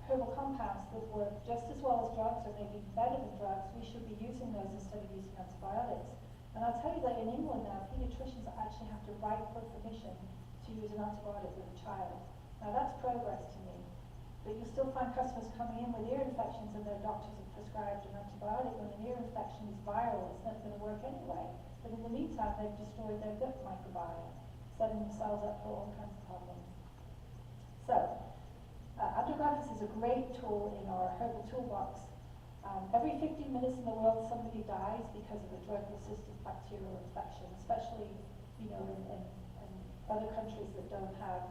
herbal compounds that work just as well as drugs, or maybe better than drugs, we should be using those instead of using antibiotics. And I'll tell you that in England now, pediatricians actually have to write for permission to use an antibiotic with a child. Now that's progress to me. But you still find customers coming in with ear infections and their doctors have prescribed an antibiotic when an ear infection is viral. It's not going to work anyway. But in the meantime, they've destroyed their gut microbiome, setting themselves up for all kinds of problems. So, Andrographis is a great tool in our herbal toolbox. Every 15 minutes in the world, somebody dies because of a drug-resistant bacterial infection, especially, in other countries that don't have,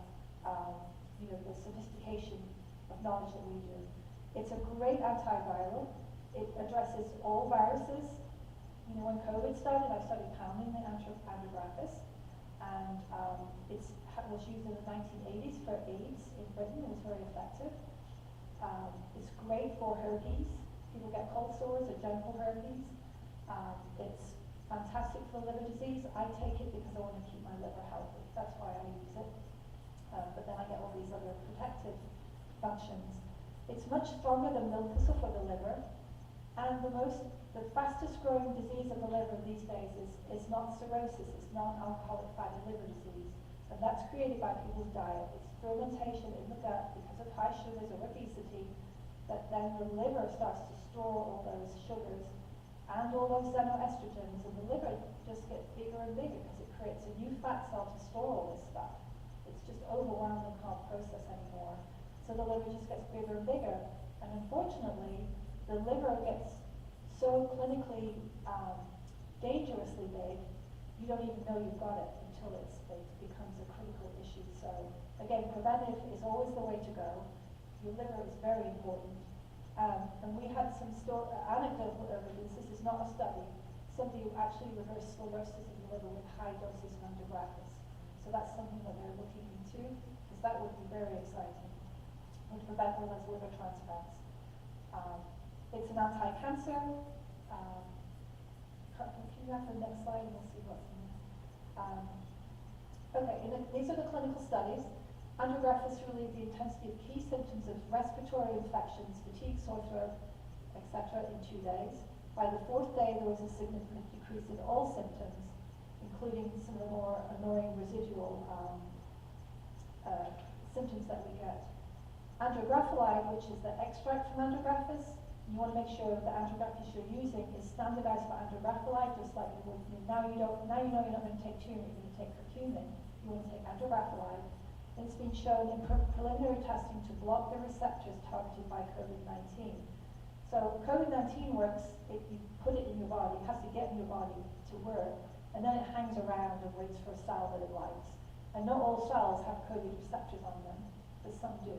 the sophistication of knowledge that we do. It's a great antiviral. It addresses all viruses. When COVID started, I started pounding the Andrographis, and it was used in the 1980s for AIDS in Britain. It was very effective. It's great for herpes. People get cold sores or genital herpes. It's fantastic for liver disease. I take it because I want to keep my liver healthy. That's why I use it. But then I get all these other protective functions. It's much stronger than milk thistle for the liver. And the fastest growing disease of the liver these days is not cirrhosis, it's non-alcoholic fatty liver disease. And that's created by people's diet. It's fermentation in the gut because of high sugars or obesity, that then the liver starts to store all those sugars and all those xenoestrogens, and the liver just gets bigger and bigger because it creates a new fat cell to store all this stuff. It's just overwhelmed and can't process anymore. So the liver just gets bigger and bigger. And unfortunately, the liver gets so clinically dangerously big, you don't even know you've got it until it becomes a critical issue. So again, preventive is always the way to go. Your liver is very important. And we had some anecdotal evidence, this is not a study, somebody who actually reversed sclerosis of the liver with high doses of Andrographis. So that's something that they're looking into, because that would be very exciting. Would prevent all those liver transplants. It's an anti-cancer. Can you have the next slide and we'll see what's in there. These are the clinical studies. Andrographis relieved the intensity of key symptoms of respiratory infections, fatigue, sore throat, etc. in 2 days. By the 4th day, there was a significant decrease in all symptoms, including some of the more annoying residual symptoms that we get. Andrographolide, which is the extract from Andrographis, you want to make sure that the Andrographis you're using is standardized for Andrographolide, just like you would. Now you know you're not going to take turmeric, you're going to take curcumin. You want to take Andrographolide. It's been shown in preliminary testing to block the receptors targeted by COVID-19. So COVID-19 works if you put it in your body, it has to get in your body to work, and then it hangs around and waits for a cell that it likes. And not all cells have COVID receptors on them, but some do.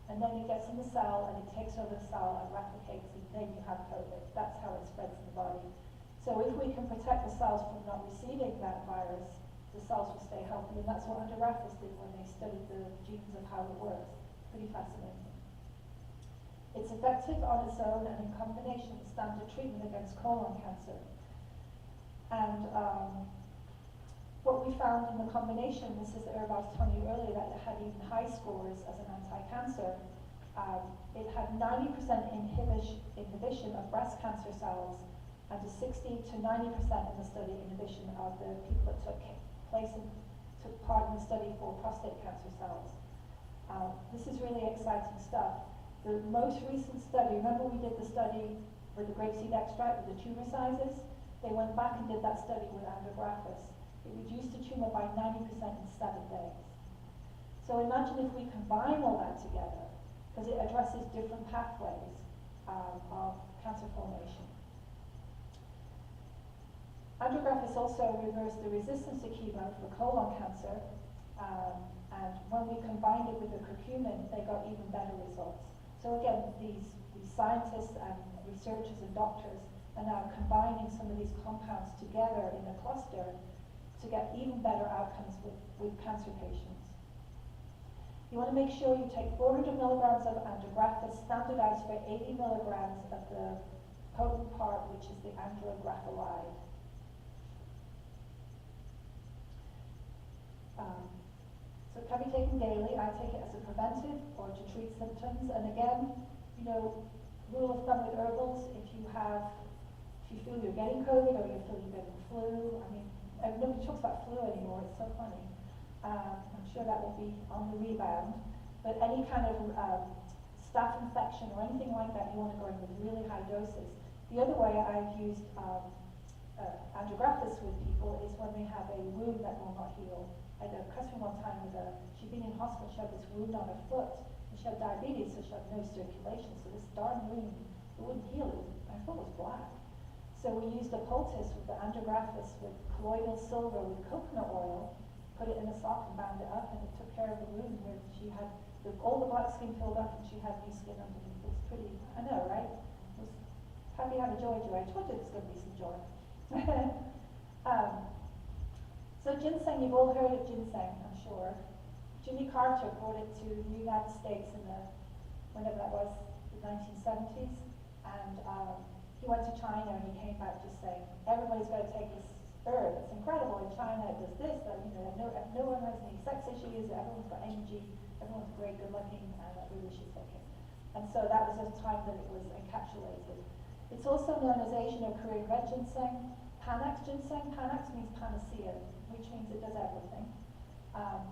And then it gets in the cell and it takes over the cell and replicates, and then you have COVID. That's how it spreads in the body. So if we can protect the cells from not receiving that virus, the cells will stay healthy. And that's what Andrographis did when they studied the genes of how it works. Pretty fascinating. It's effective on its own and in combination with standard treatment against colon cancer. And what we found in the combination, this is the herb I was telling you earlier, that it had even high scores as an anti-cancer. It had 90% inhibition of breast cancer cells and a 60 to 90% in the study inhibition of the people that took part in the study for prostate cancer cells. This is really exciting stuff. The most recent study, remember we did the study with the grapeseed extract with the tumor sizes? They went back and did that study with Andrographis. It reduced the tumor by 90% in 7 days. So imagine if we combine all that together, because it addresses different pathways of cancer formation. Andrographis also reversed the resistance to chemo for colon cancer. And when we combined it with the curcumin, they got even better results. So again, these scientists and researchers and doctors are now combining some of these compounds together in a cluster to get even better outcomes with cancer patients. You want to make sure you take 400 milligrams of andrographis, standardized for 80 milligrams of the potent part, which is the andrographolide. So it can be taken daily. I take it as a preventive or to treat symptoms. And again, you know, rule of thumb with herbals, if you feel you're getting COVID or you feel you're getting flu, I mean, nobody talks about flu anymore, it's so funny. I'm sure that will be on the rebound. But any kind of staph infection or anything like that, you want to go in with really high doses. The other way I've used andrographis with people is when they have a wound that will not heal. I had a customer one time she'd been in hospital, she had this wound on her foot, and she had diabetes, so she had no circulation, so this darn wound, it wouldn't heal, my foot was black. So we used a poultice with the andrographis with colloidal silver with coconut oil, put it in a sock and bound it up, and it took care of the wound where she had all the black skin filled up and she had new skin underneath. It was pretty, I know, right? It was happy to have a joy. I told you there's going to be some joy. So ginseng, you've all heard of ginseng, I'm sure. Jimmy Carter brought it to the United States in whenever that was, the 1970s. And he went to China and he came back just saying, everybody's got to take this herb. It's incredible. In China, it does this, that, you know, no one has any sex issues, everyone's got energy, everyone's great, good looking, and everybody should take it. And so that was the time that it was encapsulated. It's also known as Asian or Korean red ginseng, Panax ginseng. Panax means panacea, which means it does everything.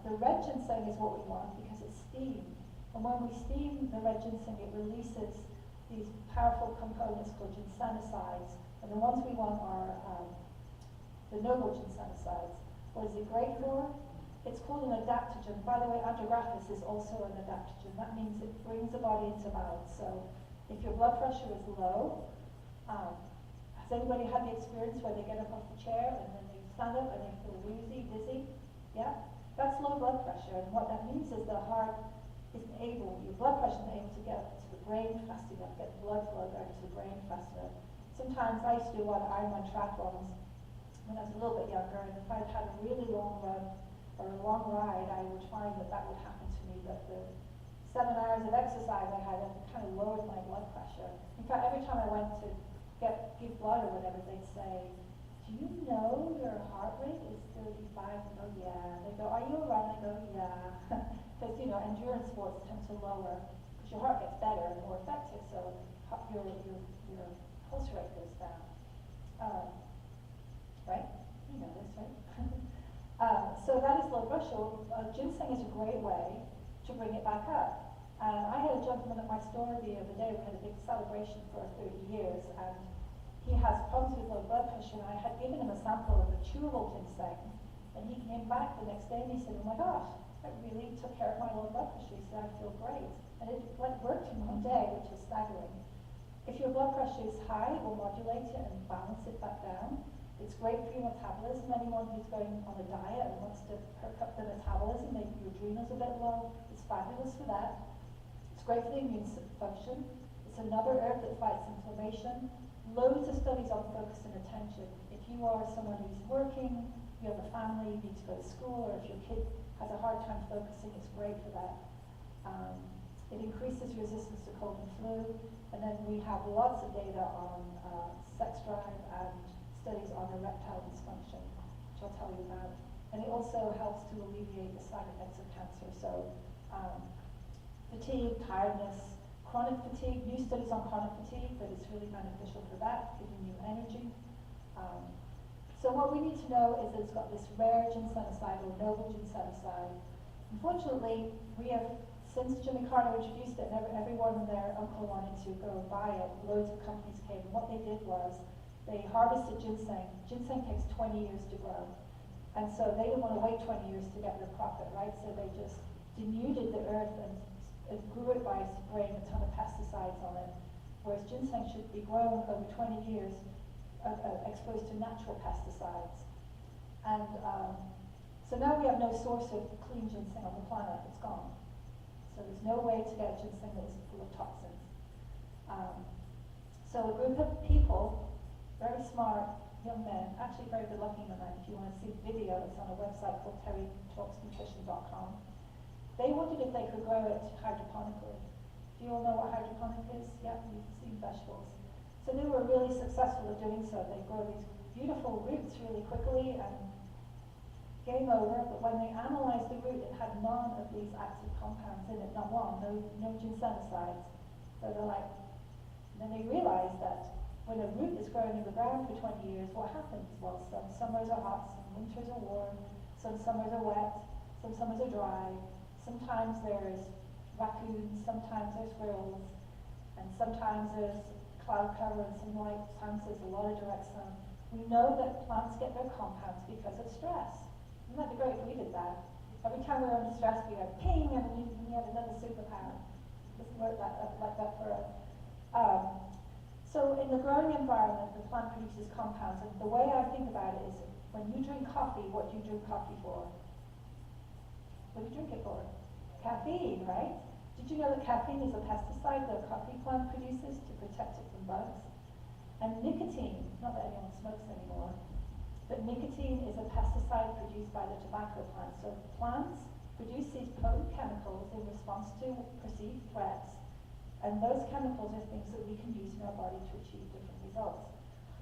The red ginseng is what we want because it's steamed. And when we steam the red ginseng, it releases these powerful components called ginsenosides. And the ones we want are the noble ginsenosides. What is it great for? It's called an adaptogen. By the way, andrographis is also an adaptogen. That means it brings the body into balance. So if your blood pressure is low, has anybody had the experience where they get up off the chair and then they stand up and they feel woozy, dizzy? Yeah? That's low blood pressure. And what that means is the heart isn't able, your blood pressure isn't able to get to the brain fast enough, get the blood flow going to the brain fast enough. Sometimes I used to do a lot of Ironman triathlons when I was a little bit younger, and if I'd had a really long run or a long ride, I would find that would happen to me, that the 7 hours of exercise I had kind of lowered my blood pressure. In fact, every time I went to give blood or whatever, they'd say, do you know your heart rate is 35? I go, yeah. They go, are you all right? I go, yeah. Because, you know, endurance sports tend to lower, because your heart gets better and more effective, so your pulse rate goes down. Right? You know this, right? So that is blood pressure. Ginseng is a great way to bring it back up. And I had a gentleman at my store the other day. We had a big celebration for 30 years, and he has problems with low blood pressure. And I had given him a sample of a chewable ginseng, and he came back the next day and he said, oh my gosh, that really took care of my low blood pressure. He said, I feel great. And it worked in one day, which is staggering. If your blood pressure is high, it will modulate it and balance it back down. It's great for your metabolism. Anyone who's going on a diet and wants to perk up the metabolism, maybe your adrenals are a bit low, it's fabulous for that. It's great for the immune function. It's another herb that fights inflammation. Loads of studies on focus and attention. If you are someone who's working, you have a family, you need to go to school, or if your kid has a hard time focusing, it's great for that. It increases resistance to cold and flu. And then we have lots of data on sex drive and studies on erectile dysfunction, which I'll tell you about. And it also helps to alleviate the side effects of cancer. So fatigue, tiredness, chronic fatigue, new studies on chronic fatigue, but it's really beneficial for that, giving you energy. So what we need to know is that it's got this rare ginsenoside or noble ginsenoside. Unfortunately, we have, since Jimmy Carter introduced it and everyone and their uncle wanted to go buy it, loads of companies came, and what they did was they harvested ginseng. Ginseng takes 20 years to grow. And so they didn't want to wait 20 years to get their profit, right? So they just denuded the earth and grew it by spraying a ton of pesticides on it. Whereas ginseng should be grown over 20 years exposed to natural pesticides. And So now we have no source of clean ginseng on the planet, it's gone. So there's no way to get ginseng that isn't full of toxins. So a group of people, very smart young men, actually very good looking young men, if you want to see the video, it's on a website called terrytalksnutrition.com. They wondered if they could grow it hydroponically. Do you all know what hydroponic is? Yeah, you've seen vegetables. So they were really successful at doing so. They grow these beautiful roots really quickly, and game over, but when they analyzed the root, it had none of these active compounds in it, not one, no ginsenosides. So they're like, then they realized that when a root is growing in the ground for 20 years, what happens? Well, some summers are hot, some winters are warm, some summers are wet, some summers are dry, sometimes there's raccoons, sometimes there's squirrels, and sometimes there's cloud cover and some light, sometimes there's a lot of direct sun. We know that plants get their compounds because of stress. Wouldn't that be great if we did that? Every time we were under stress, we went ping, and we had another superpower. It doesn't work like that for us. So in the growing environment, the plant produces compounds, and the way I think about it is, when you drink coffee, what do you drink coffee for? What do you drink it for? Caffeine, right? Did you know that caffeine is a pesticide the coffee plant produces to protect it from bugs? And nicotine, not that anyone smokes anymore, but nicotine is a pesticide produced by the tobacco plant. So plants produce these potent chemicals in response to perceived threats, and those chemicals are things that we can use in our body to achieve different results.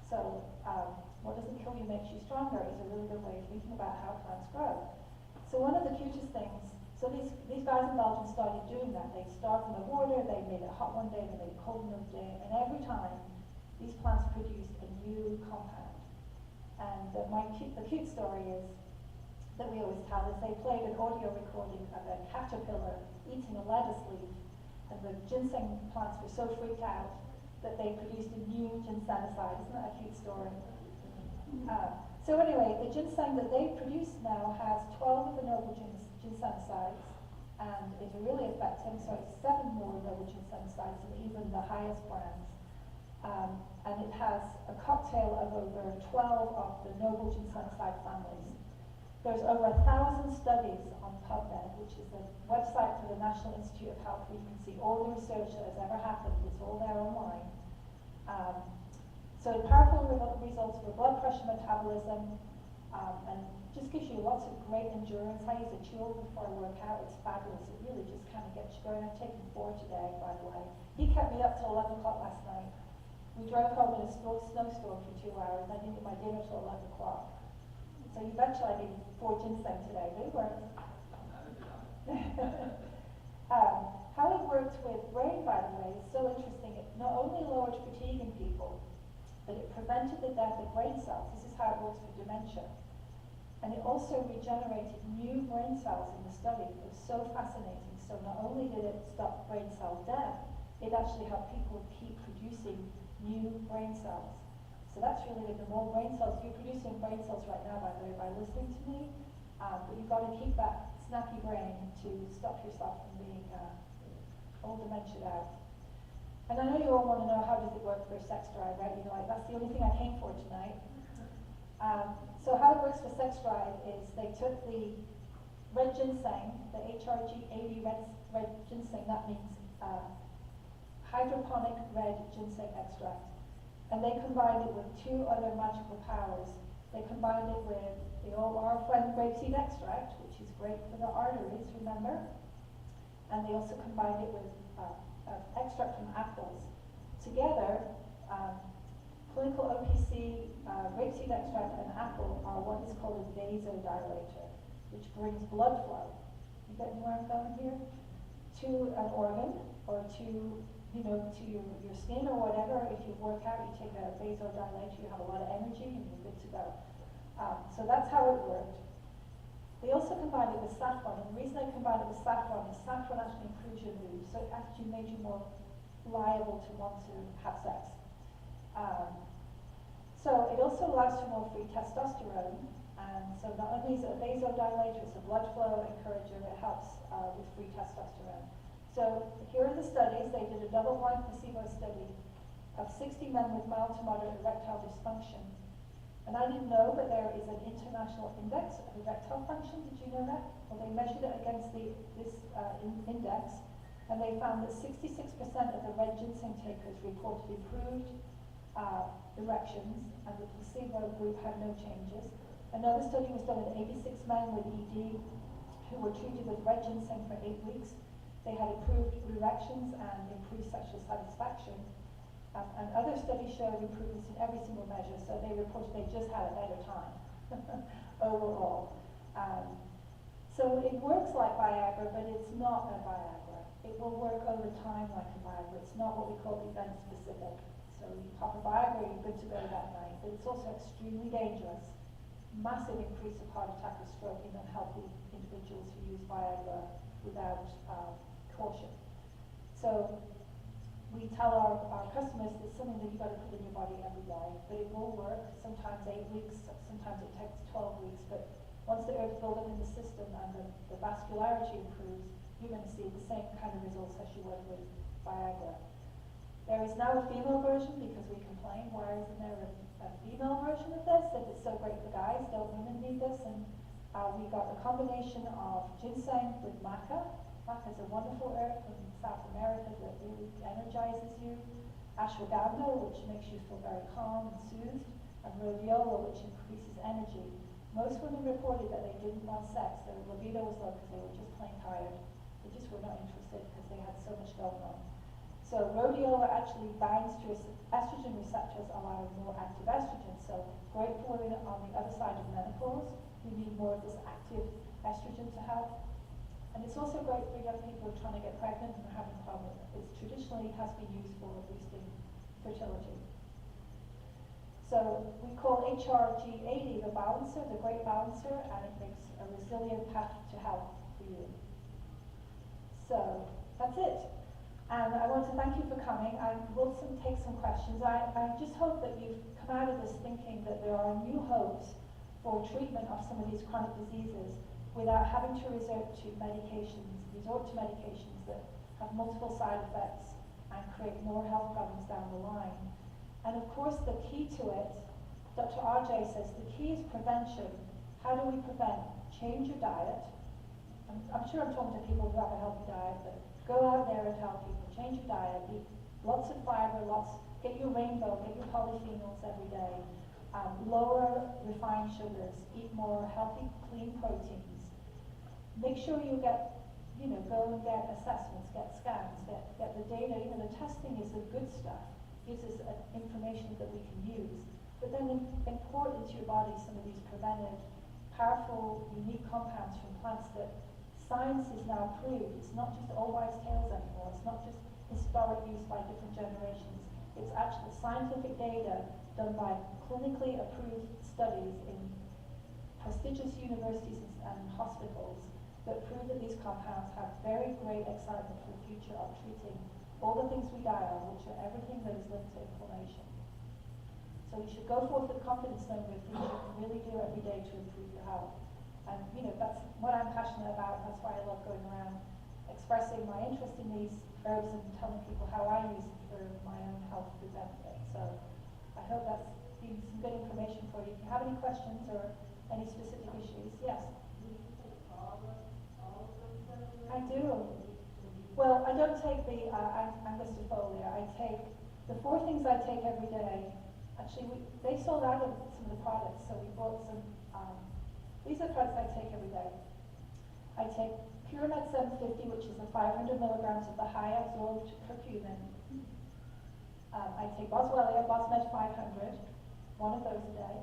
So what doesn't kill you makes you stronger is a really good way of thinking about how plants grow. So one of the cutest things, so these guys in Belgium started doing that. They started in the water, they made it hot one day, they made it cold another day, and every time these plants produced a new compound. And the cute story is, that we always tell, is they played an audio recording of a caterpillar eating a lettuce leaf, and the ginseng plants were so freaked out that they produced a new ginsenoside. Isn't that a cute story? So anyway, the ginseng that they produce now has 12 of the noble ginsenosides, and is really effective, so it's 7 more noble ginsenosides than even the highest brands. And it has a cocktail of over 12 of the noble ginsenoside families. There's over 1,000 studies on PubMed, which is the website for the National Institute of Health, where you can see all the research that has ever happened. It's all there online. So powerful results for blood pressure, metabolism, and just gives you lots of great endurance. I use a Chewl before I work out. It's fabulous. It really just kind of gets you going. I've taken 4 today, by the way. He kept me up till 11 o'clock last night. We drove home in a snowstorm for 2 hours. I didn't eat my dinner till 11 o'clock. So you betcha I needed 4 ginseng today, but it worked. How it works with brain, by the way, is so interesting. It not only lowered fatigue in people, but it prevented the death of brain cells. This is how it works for dementia. And it also regenerated new brain cells in the study. It was so fascinating. So not only did it stop brain cell death, it actually helped people keep producing new brain cells. So that's really good. The more brain cells, you're producing brain cells right now, by the way, by listening to me, but you've got to keep that snappy brain to stop yourself from being all dementiaed out. And I know you all want to know, how does it work for sex drive, right? You know, like, that's the only thing I came for tonight. So how it works for sex drive is they took the red ginseng, the HRG80 red ginseng, that means hydroponic red ginseng extract. And they combined it with 2 other magical powers. They combined it with our friend grapeseed extract, which is great for the arteries, remember? And they also combined it with extract from apples. Together, clinical OPC, grapeseed extract, and apple are what is called a vasodilator, which brings blood flow. You getting where I'm going here? To an organ, or to your skin or whatever. If you work out, you take a vasodilator, you have a lot of energy, and you're good to go. So that's how it worked. They also combined it with saffron, and the reason they combined it with saffron is saffron actually improves your mood, so it actually made you more liable to want to have sex. So it also allows for more free testosterone, and so not only is it a vasodilator, it's a blood flow encourager, it helps with free testosterone. So here are the studies. They did a double-blind placebo study of 60 men with mild to moderate erectile dysfunction, And I didn't know, but there is an international index of erectile function. Did you know that? Well, they measured it against this index, and they found that 66% of the red ginseng takers reported improved erections, and the placebo group had no changes. Another study was done with 86 men with ED who were treated with red ginseng for 8 weeks. They had improved erections and improved sexual satisfaction. And other studies showed improvements in every single measure, so they reported they just had a better time overall. So it works like Viagra, but it's not a Viagra. It will work over time like a Viagra. It's not what we call event specific. So you pop a Viagra, you're good to go that night. But it's also extremely dangerous. Massive increase of heart attack or stroke in unhealthy individuals who use Viagra without caution. So we tell our customers it's something that you've got to put in your body every day, but it will work, sometimes 8 weeks, sometimes it takes 12 weeks, but once the herbs build up in the system and the vascularity improves, you're going to see the same kind of results as you would with Viagra. There is now a female version because we complain, why isn't there a female version of this? If it's so great for guys, don't women need this? And we got a combination of ginseng with maca. Maca is a wonderful herb from South America that really energizes you. Ashwagandha, which makes you feel very calm and soothed. And rhodiola, which increases energy. Most women reported that they didn't want sex. Their libido was low because they were just plain tired. They just were not interested because they had so much going on. So rhodiola actually binds to estrogen receptors, allowing more active estrogen. So great for women on the other side of menopause who need more of this active estrogen to help. And it's also great for young people who are trying to get pregnant and are having problems. It traditionally has been used for boosting fertility. So we call HRG80 the balancer, the great balancer, and it makes a resilient path to health for you. So that's it. And I want to thank you for coming. I will take some questions. I just hope that you've come out of this thinking that there are new hopes for treatment of some of these chronic diseases without having to resort to medications that have multiple side effects and create more health problems down the line. And of course the key to it, Dr. RJ says, the key is prevention. How do we prevent? Change your diet. I'm sure I'm talking to people who have a healthy diet, but go out there and tell people, change your diet, eat lots of fiber, get your rainbow, get your polyphenols every day, lower refined sugars, eat more healthy, clean proteins. Make sure you go and get assessments, get scans, get the data. The testing is the good stuff, gives us information that we can use. But then import into your body some of these preventive, powerful, unique compounds from plants that science is now proved. It's not just old wives' tales anymore. It's not just historic use by different generations. It's actually scientific data done by clinically approved studies in prestigious universities and hospitals that prove that these compounds have very great excitement for the future of treating all the things we die of, which are everything that is linked to inflammation. So you should go forth with confidence knowing the things you can really do every day to improve your health. And that's what I'm passionate about. That's why I love going around expressing my interest in these herbs and telling people how I use them for my own health benefit. So I hope that's been some good information for you. If you have any questions or any specific issues, yes? I do. Well, I don't take the angustifolia. I take the 4 things I take every day. Actually, they sold out of some of the products, so we bought some. These are products I take every day. I take Puramed 750, which is the 500 milligrams of the high absorbed curcumin. I take Boswellia, Bosmed 500, one of those a day.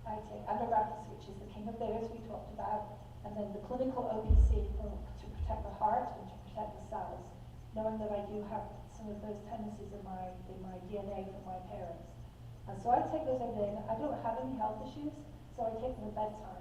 I take Andrographis, which is the king of bitters we talked about, and then the clinical OPC to protect the heart and to protect the cells, knowing that I do have some of those tendencies in my DNA from my parents. And so I take those every day. I don't have any health issues, so I take them at bedtime.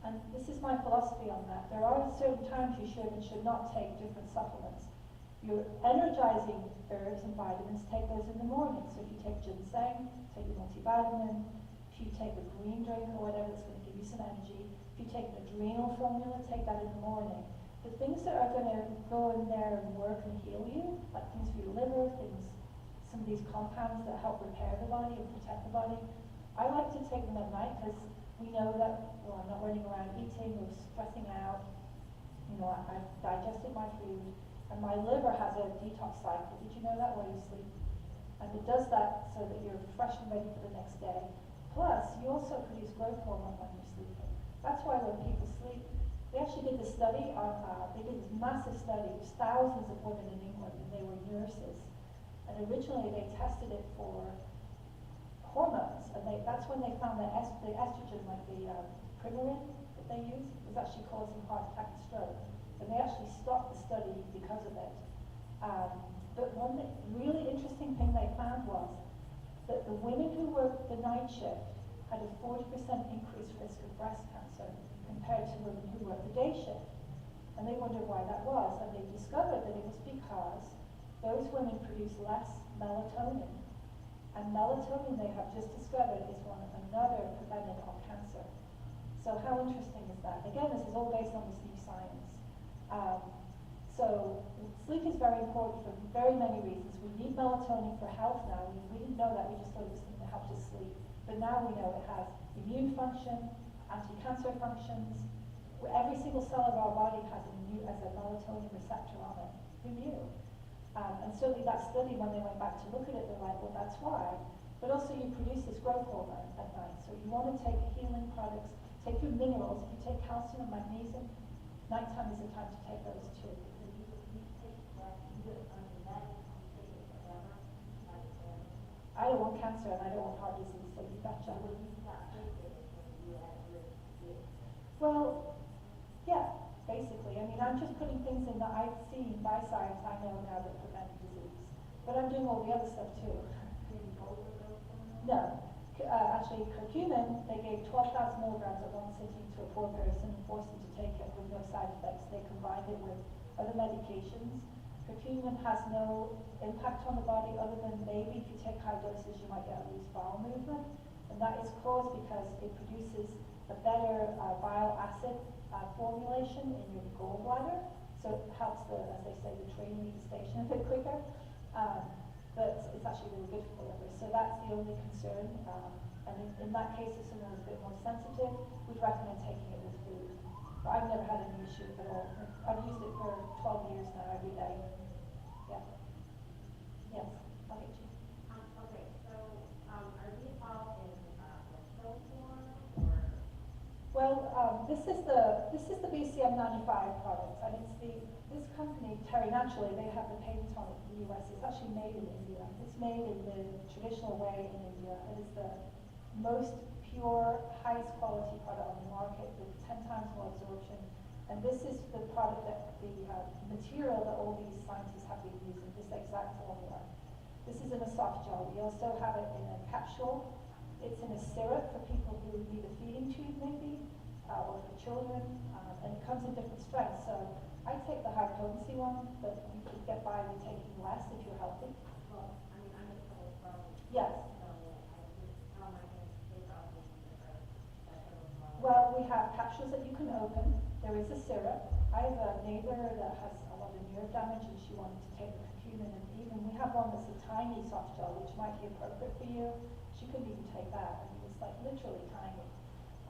And this is my philosophy on that. There are certain times you should and should not take different supplements. Your energizing herbs and vitamins, take those in the morning. So if you take ginseng, take your multivitamin. If you take a green drink or whatever, it's going to give you some energy. If you take an adrenal formula, take that in the morning. The things that are going to go in there and work and heal you, like things for your liver, some of these compounds that help repair the body and protect the body, I like to take them at night because we know that, well, I'm not running around eating or stressing out. You know, I've digested my food, and my liver has a detox cycle. Did you know that while you sleep? And it does that so that you're fresh and ready for the next day. Plus, you also produce growth hormone when you're sleeping. That's why when people sleep, they actually did this study on, they did this massive study. It was thousands of women in England, and they were nurses. And originally they tested it for hormones, and that's when they found that the estrogen, like the Premarin that they use, was actually causing heart attack and stroke. And they actually stopped the study because of it. But one really interesting thing they found was that the women who worked the night shift had a 40% increased risk of breast cancer compared to women who worked the day shift. And they wondered why that was, and they discovered that it was because those women produce less melatonin. And melatonin, they have just discovered, is another preventative of cancer. So how interesting is that? Again, this is all based on this new science. So sleep is very important for very many reasons. We need melatonin for health now. We didn't know that, we just thought it was something that helps us sleep. But now we know it has immune function, anti-cancer functions. Every single cell of our body has a melatonin receptor on it. Who knew? And certainly that study, when they went back to look at it, they're like, well, that's why. But also you produce this growth hormone at night. So you want to take healing products, take your minerals. If you take calcium and magnesium, nighttime is the time to take those too. I don't want cancer and I don't want heart disease, so you betcha. Well, yeah, basically. I mean, I'm just putting things in that I've seen by science I know now that prevent disease. But I'm doing all the other stuff too. No. Actually, curcumin, they gave 12,000 milligrams at one sitting to a poor person and forced them to take it with no side effects. They combined it with other medications. Curcumin has no impact on the body other than maybe if you take high doses you might get a loose bowel movement. And that is caused because it produces a better bile acid formulation in your gallbladder. So it helps as they say, the train leave the station a bit quicker. But it's actually really good for the liver. So that's the only concern. And in that case, if someone is a bit more sensitive, we'd recommend taking it with food. But I've never had any issue at all. I've used it for 12 years now, every day. Yeah. Yes, I'll get you. Okay, so are these all in pill form or? Well, this is the BCM 95 product, and it's this company, Terry Naturally, they have the patent on it in the US. It's actually made in India. It's made in the traditional way in India. It is the most pure, highest quality product on the market with 10 times more absorption. And this is the product that the material that all these scientists have been using, this exact formula. This is in a soft gel. We also have it in a capsule. It's in a syrup for people who need a feeding tube maybe, or for children, and it comes in different strengths. So I take the high potency one, but you could get by with taking less if you're healthy. Well, I mean, I'm a total pro. Yes. So how am I going to take off this Well, we have capsules that you can open. There is a syrup. I have a neighbor that has a lot of nerve damage and she wanted to take the curcumin, and even we have one that's a tiny soft gel which might be appropriate for you. She couldn't even take that. I mean, it's like literally tiny.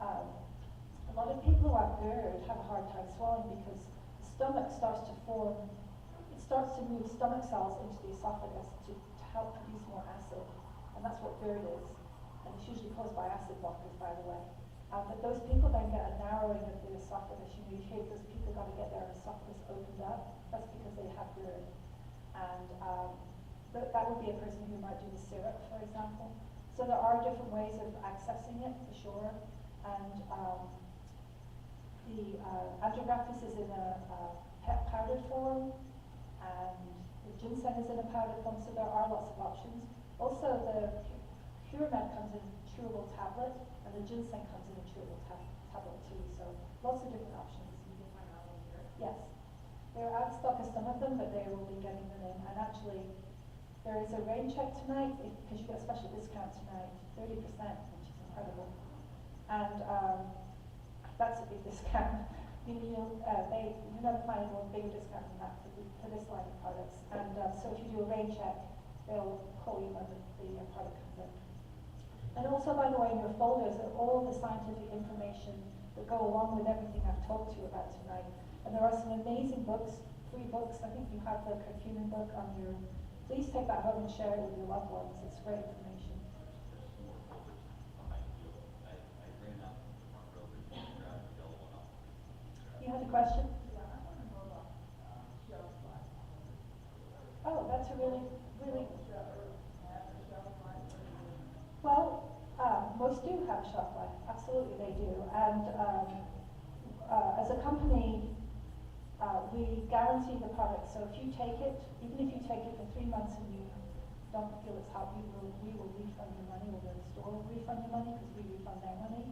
A lot of people who are GERD have a hard time swallowing because the stomach starts to form, it starts to move stomach cells into the esophagus to help produce more acid. And that's what GERD is. And it's usually caused by acid blockers, by the way. But those people then get a narrowing of the esophagus. You hear those people got to get their esophagus opened up. That's because they have GERD. And that would be a person who might do the syrup, for example. So there are different ways of accessing it, for sure. And the andrographis is in a powdered form, and the ginseng is in a powdered form, so there are lots of options. Also, the Curamed comes in a chewable tablet, and the ginseng comes in a chewable tablet too, so lots of different options. Yes. They're out of stock of some of them, but they will be getting them in. And actually, there is a rain check tonight, because you get a special discount tonight, 30%, which is incredible. And that's a big discount. You never find a more bigger discount than that for this line of products. And so if you do a rain check, they'll call you when the product comes in. And also, by the way, in your folders are all the scientific information that go along with everything I've talked to you about tonight. And there are some amazing books, free books. I think you have the curcumin book on your, please take that home and share it with your loved ones. It's great information. You had a question? Oh, that's a really, really... Well, most do have a shelf life. Absolutely, they do. And as a company, we guarantee the product. So if you take it, even if you take it for 3 months and you don't feel it's helped you, we will refund your money, or the store will refund your money because we refund their money.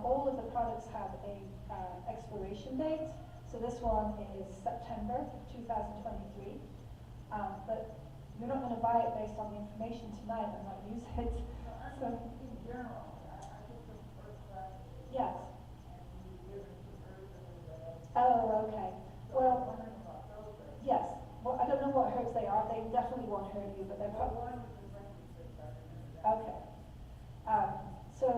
All of the products have a expiration date. So this one is September 2023. But you're not going to buy it based on the information tonight and not use it. So, in general, I took the first class. Yes. And you give it to person. Oh, okay. Well, Wondering about those things. yes. Well, I don't know what herbs they are. They definitely won't hurt you, but they're probably... One was the Frankincense, I remember that. Okay. So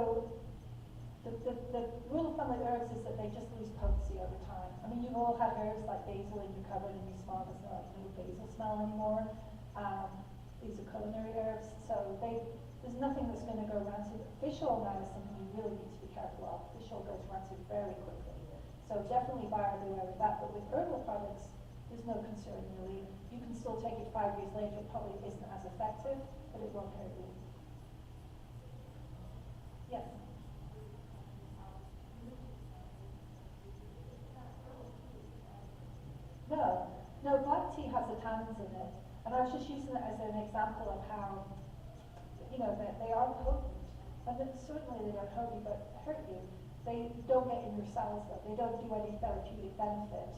the rule of thumb with herbs is that they just lose potency over time. I mean, you've all had herbs like basil in your cupboard and you smell there's no basil smell anymore. These are culinary herbs, so there's nothing that's going to go rancid. Fish oil now is something you really need to be careful of. Fish oil goes rancid very quickly. So definitely buyer beware of that. But with herbal products, there's no concern really. You can still take it 5 years later. It probably isn't as effective, but it won't hurt you. Yes? No, black tea has the tannins in it. And I was just using it as an example of how, you know, that they are potent. And then certainly they don't hurt you. They don't get in your cells though. They don't do any therapeutic benefit.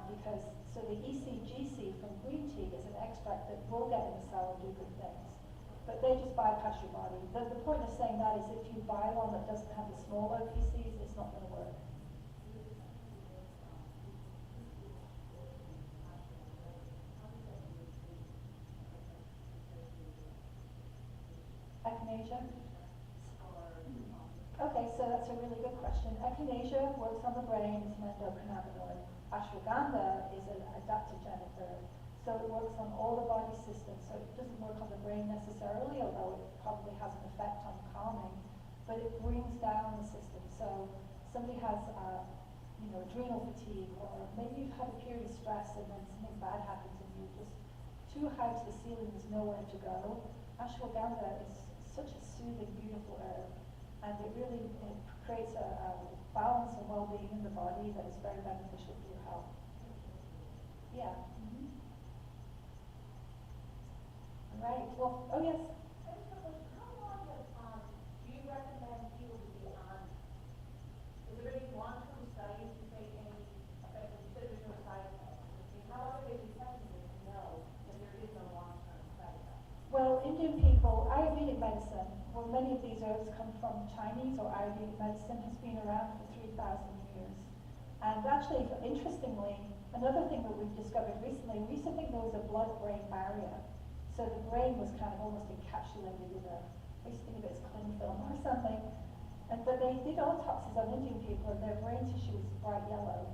Because, so the ECGC from green tea is an extract that will get in the cell and do good things. But they just bypass your body. The point of saying that is if you buy one that doesn't have the small OPCs, it's not going to work. Echinacea? Okay, so that's a really good question. Echinacea works on the brain, it's an endocannabinoid. Ashwagandha is an adaptogenic herb. So it works on all the body systems. So it doesn't work on the brain necessarily, although it probably has an effect on calming, but it brings down the system. So somebody has, adrenal fatigue, or maybe you've had a period of stress and then something bad happens and you're just too high to the ceiling, there's nowhere to go. Ashwagandha is such a soothing, beautiful herb, and it really creates a balance and well-being in the body that is very beneficial for your health. Yeah. Mm-hmm. All right. Well, oh yes. How long do you recommend people to be on? Is there any long-term studies to take any effect? You said there's no side effects. How long are they testing it to know that there is no long-term side effect? Well, Indian people, Ayurvedic medicine, well, many of these herbs come from Chinese, or Ayurvedic medicine has been around for 3,000 years. And actually, interestingly, another thing that we've discovered recently, we used to think there was a blood-brain barrier. So the brain was kind of almost encapsulated in a, I used to think of it as cling film or something. But they did autopsies on Indian people and their brain tissue was bright yellow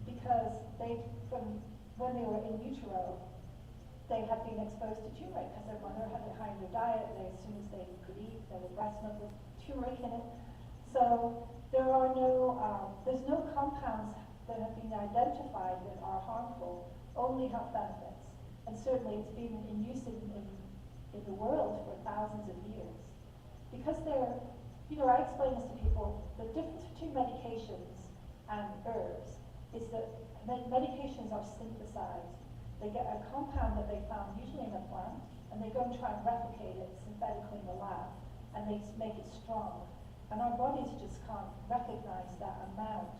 because from when they were in utero, they had been exposed to turmeric because their mother had it high in their diet. As soon as they could eat, there was breast milk with turmeric in it. So there's no compounds that have been identified that are harmful, only health benefits. And certainly it's been in use in the world for thousands of years. Because I explain this to people, the difference between medications and herbs is that medications are synthesized. They get a compound that they found usually in a plant, and they go and try and replicate it synthetically in the lab, and they make it strong. And our bodies just can't recognize that amount.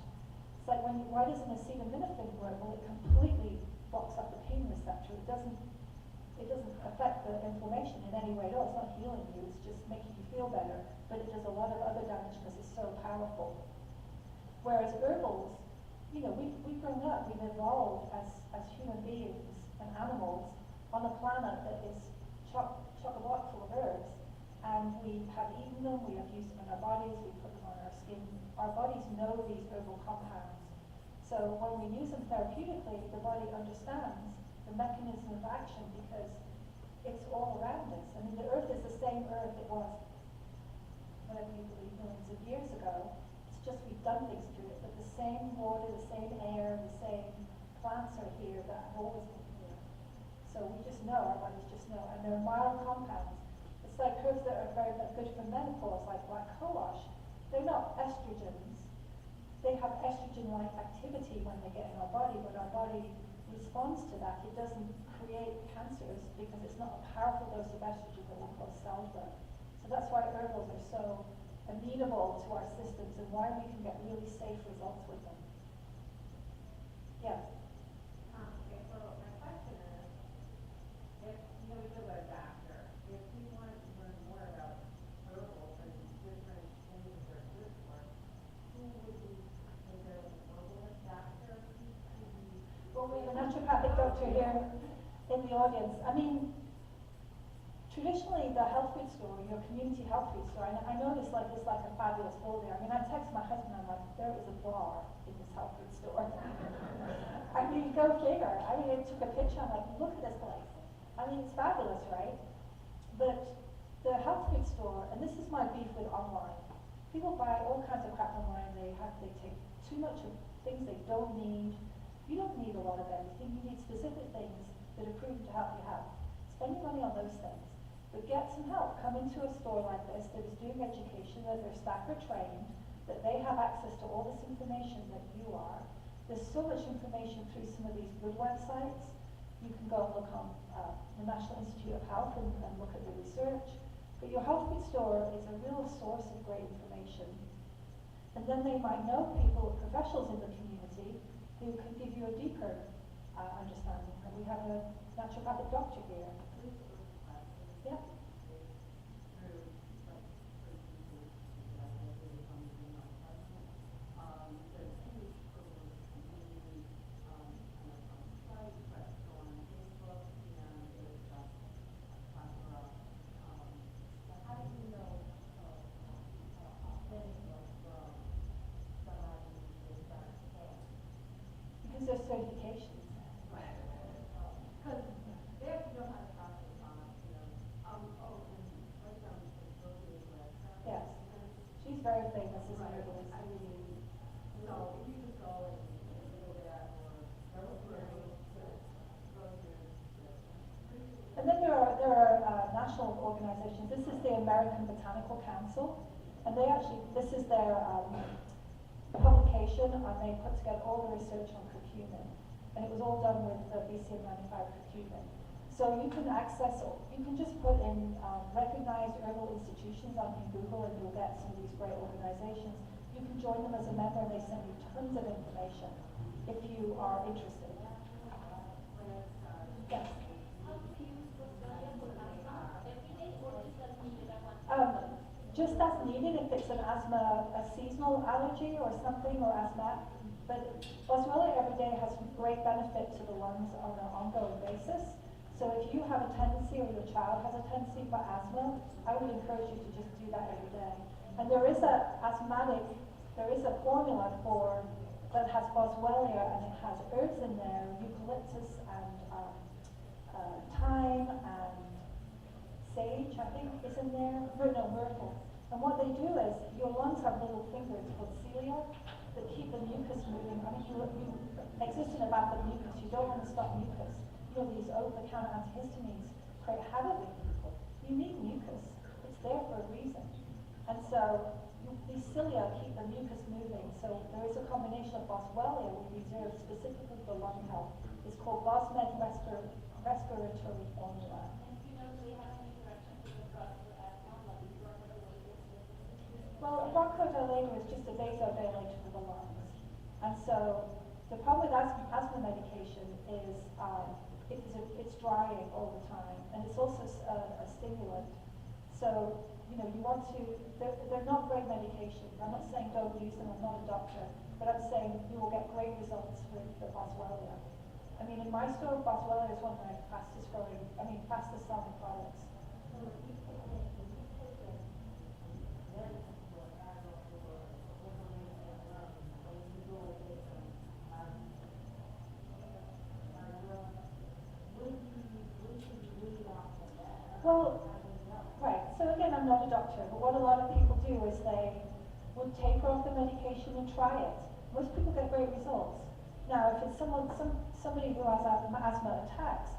It's like why doesn't acetaminophen work? Well, it completely blocks up the pain receptor. It doesn't affect the inflammation in any way at all. It's not healing you, it's just making you feel better. But it does a lot of other damage because it's so powerful. Whereas herbals, we've grown up, we've evolved as human beings and animals on a planet that is chock-a-block full of herbs. and we have eaten them, we have used them in our bodies, we put them on our skin. Our bodies know these herbal compounds. So when we use them therapeutically, the body understands the mechanism of action because it's all around us. I mean, the earth is the same earth it was, whatever you believe, millions of years ago. It's just we've done things to it, but the same water, the same air, the same plants are here that have always been here. So we just know, our bodies just know, and they're mild compounds. It's like herbs that are very good for menopause, like black cohosh. They're not estrogens. They have estrogen-like activity when they get in our body, but our body responds to that. It doesn't create cancers because it's not a powerful dose of estrogen that will cause cell growth. So that's why herbals are so amenable to our systems and why we can get really safe results with them. Yeah. Okay, so my question is, if, you know, we go to a doctor, if we wanted to learn more about herbals and different things that are good for, who would be, is there a herbalist doctor? Well, we have a naturopathic doctor here in the audience. I mean, traditionally, the health food store, your community health food store, and I know this like it's like a fabulous building. I mean, I text my husband, I'm like, there is a bar in this health food store. I mean, go figure. I mean, I took a picture, I'm like, look at this place. I mean, it's fabulous, right? But the health food store, and this is my beef with online, people buy all kinds of crap online. They take too much of things they don't need. You don't need a lot of everything. You need specific things that are proven to help your health. Spend your money on those things. But get some help. Come into a store like this that is doing education, that their staff are trained, that they have access to all this information that you are. There's so much information through some of these good websites. You can go and look on the National Institute of Health and look at the research. But your health food store is a real source of great information. And then they might know people, professionals in the community, who can give you a deeper understanding. And we have a naturopathic doctor here. Yeah. Because there's certifications. Because they have to know how to process you know, right down to Yes. She's very famous as a herbalist. So if you just go and do that, or And then there are national organizations. This is the American Botanical Council, and this is their publication, and they put together all the research on curcumin, and it was all done with the BCM 95 curcumin. So you can you can just put in recognized herbal institutions in Google, and you'll get some of these great organizations. You can join them as a member, and they send you tons of information if you are interested. Yes. Just as needed if it's a seasonal allergy or something, or asthma. But boswellia every day has great benefit to the lungs on an ongoing basis. So if you have a tendency, or your child has a tendency for asthma, I would encourage you to just do that every day. And there is a formula that has boswellia, and it has herbs in there, eucalyptus and thyme and sage, I think, is in there. No, myrtle. And what they do is, your lungs have little fingers called cilia that keep the mucus moving. I mean, you exist in a bath of mucus. You don't want to stop mucus. You know, these over-the-counter antihistamines create havoc in people. You need mucus. It's there for a reason. And so these cilia keep the mucus moving. So there is a combination of boswellia we reserve specifically for lung health. It's called Bosmed Respiratory Formula. Well, bronchodilator is just a vasodilator for the lungs. And so the problem with asthma medication is it's drying all the time, and it's also a stimulant. So, you know, you want to, they're not great medications. I'm not saying don't use them, I'm not a doctor, but I'm saying you will get great results with the boswellia. I mean, in my store, boswellia is one of my fastest selling products. Well, right, so again, I'm not a doctor, but what a lot of people do is they would taper off the medication and try it. Most people get great results. Now, if it's somebody who has asthma attacks,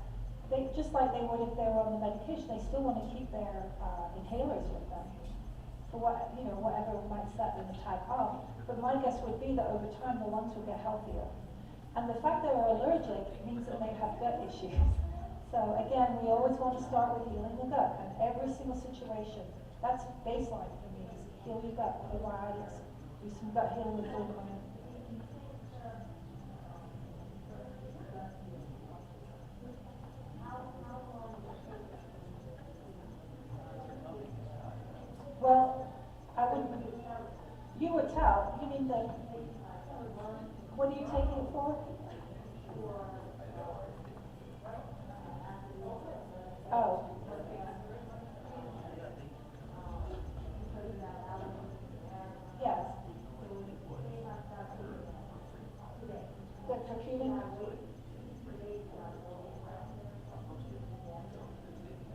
they, just like they would if they were on the medication, they still want to keep their inhalers with them for what, whatever might set them attack off. But my guess would be that over time the lungs will get healthier. And the fact they're allergic means that they have gut issues. So again, we always want to start with healing the gut, and every single situation, that's baseline for me, is heal your gut, probiotics, do some gut healing with glucose. Well, you would tell, you mean what are you taking it for? Oh. Yes. The curcumin?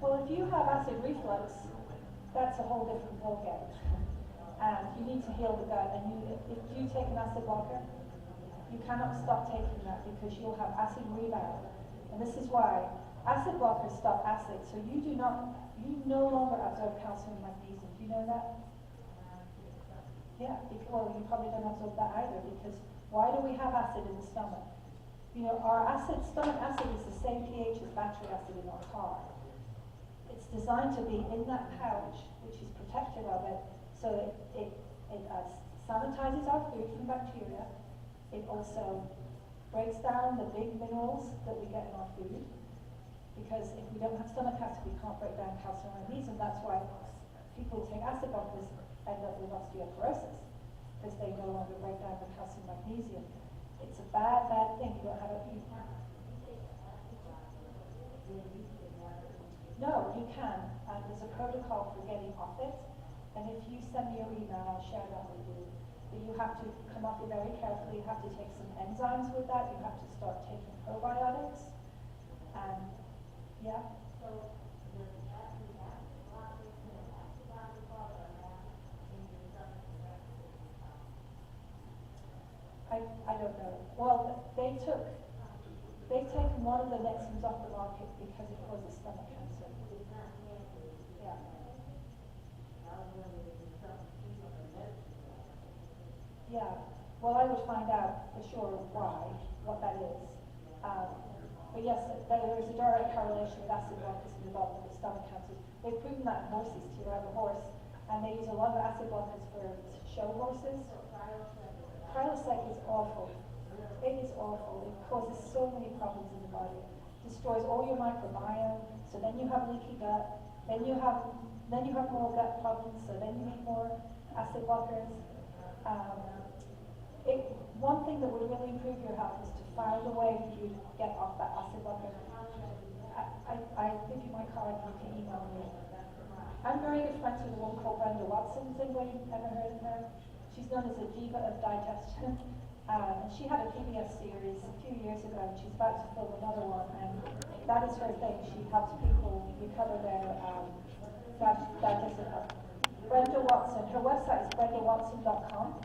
Well, if you have acid reflux, that's a whole different ballgame. And you need to heal the gut. And if you take an acid blocker, you cannot stop taking that because you'll have acid rebound. And this is why acid blockers stop acid. So you no longer absorb calcium and magnesium. Do you know that? Yeah, well, you probably don't absorb that either because why do we have acid in the stomach? Our stomach acid is the same pH as battery acid in our car. It's designed to be in that pouch, which is protective of it, so that it sanitizes our food from bacteria. It also breaks down the big minerals that we get in our food, because if we don't have stomach acid, we can't break down calcium and magnesium. That's why people who take acid blockers end up with osteoporosis, because they no longer break down the calcium and magnesium. It's a bad thing. You don't have it. No, you can. There's a protocol for getting off it. And if you send me your email, I'll share that with you. But you have to come off it very carefully. You have to take some enzymes with that. You have to start taking probiotics. And, yeah. I don't know. Well, they've taken one of the Nexiums off the market because it causes stomach cancer. Yeah. Yeah. Well, I would find out for sure what that is. But yes, there is a direct correlation with acid blockers and development of stomach cancers. They've proven that in horses too. I have a horse, and they use a lot of acid blockers for show horses. Prilosec is awful. It is awful. It causes so many problems in the body. Destroys all your microbiome. So then you have leaky gut. Then you have more gut problems. So then you need more acid blockers. One thing that would really improve your health is to find a way for you to get off that acid blocker. I give you my card and you can email me. I'm very good friends with a woman called Brenda Watson. Has anybody ever heard of her? She's known as a diva of digestion. And she had a PBS series a few years ago, and she's about to film another one. And that is her thing. She helps people recover their digestive health. Brenda Watson. Her website is brendawatson.com.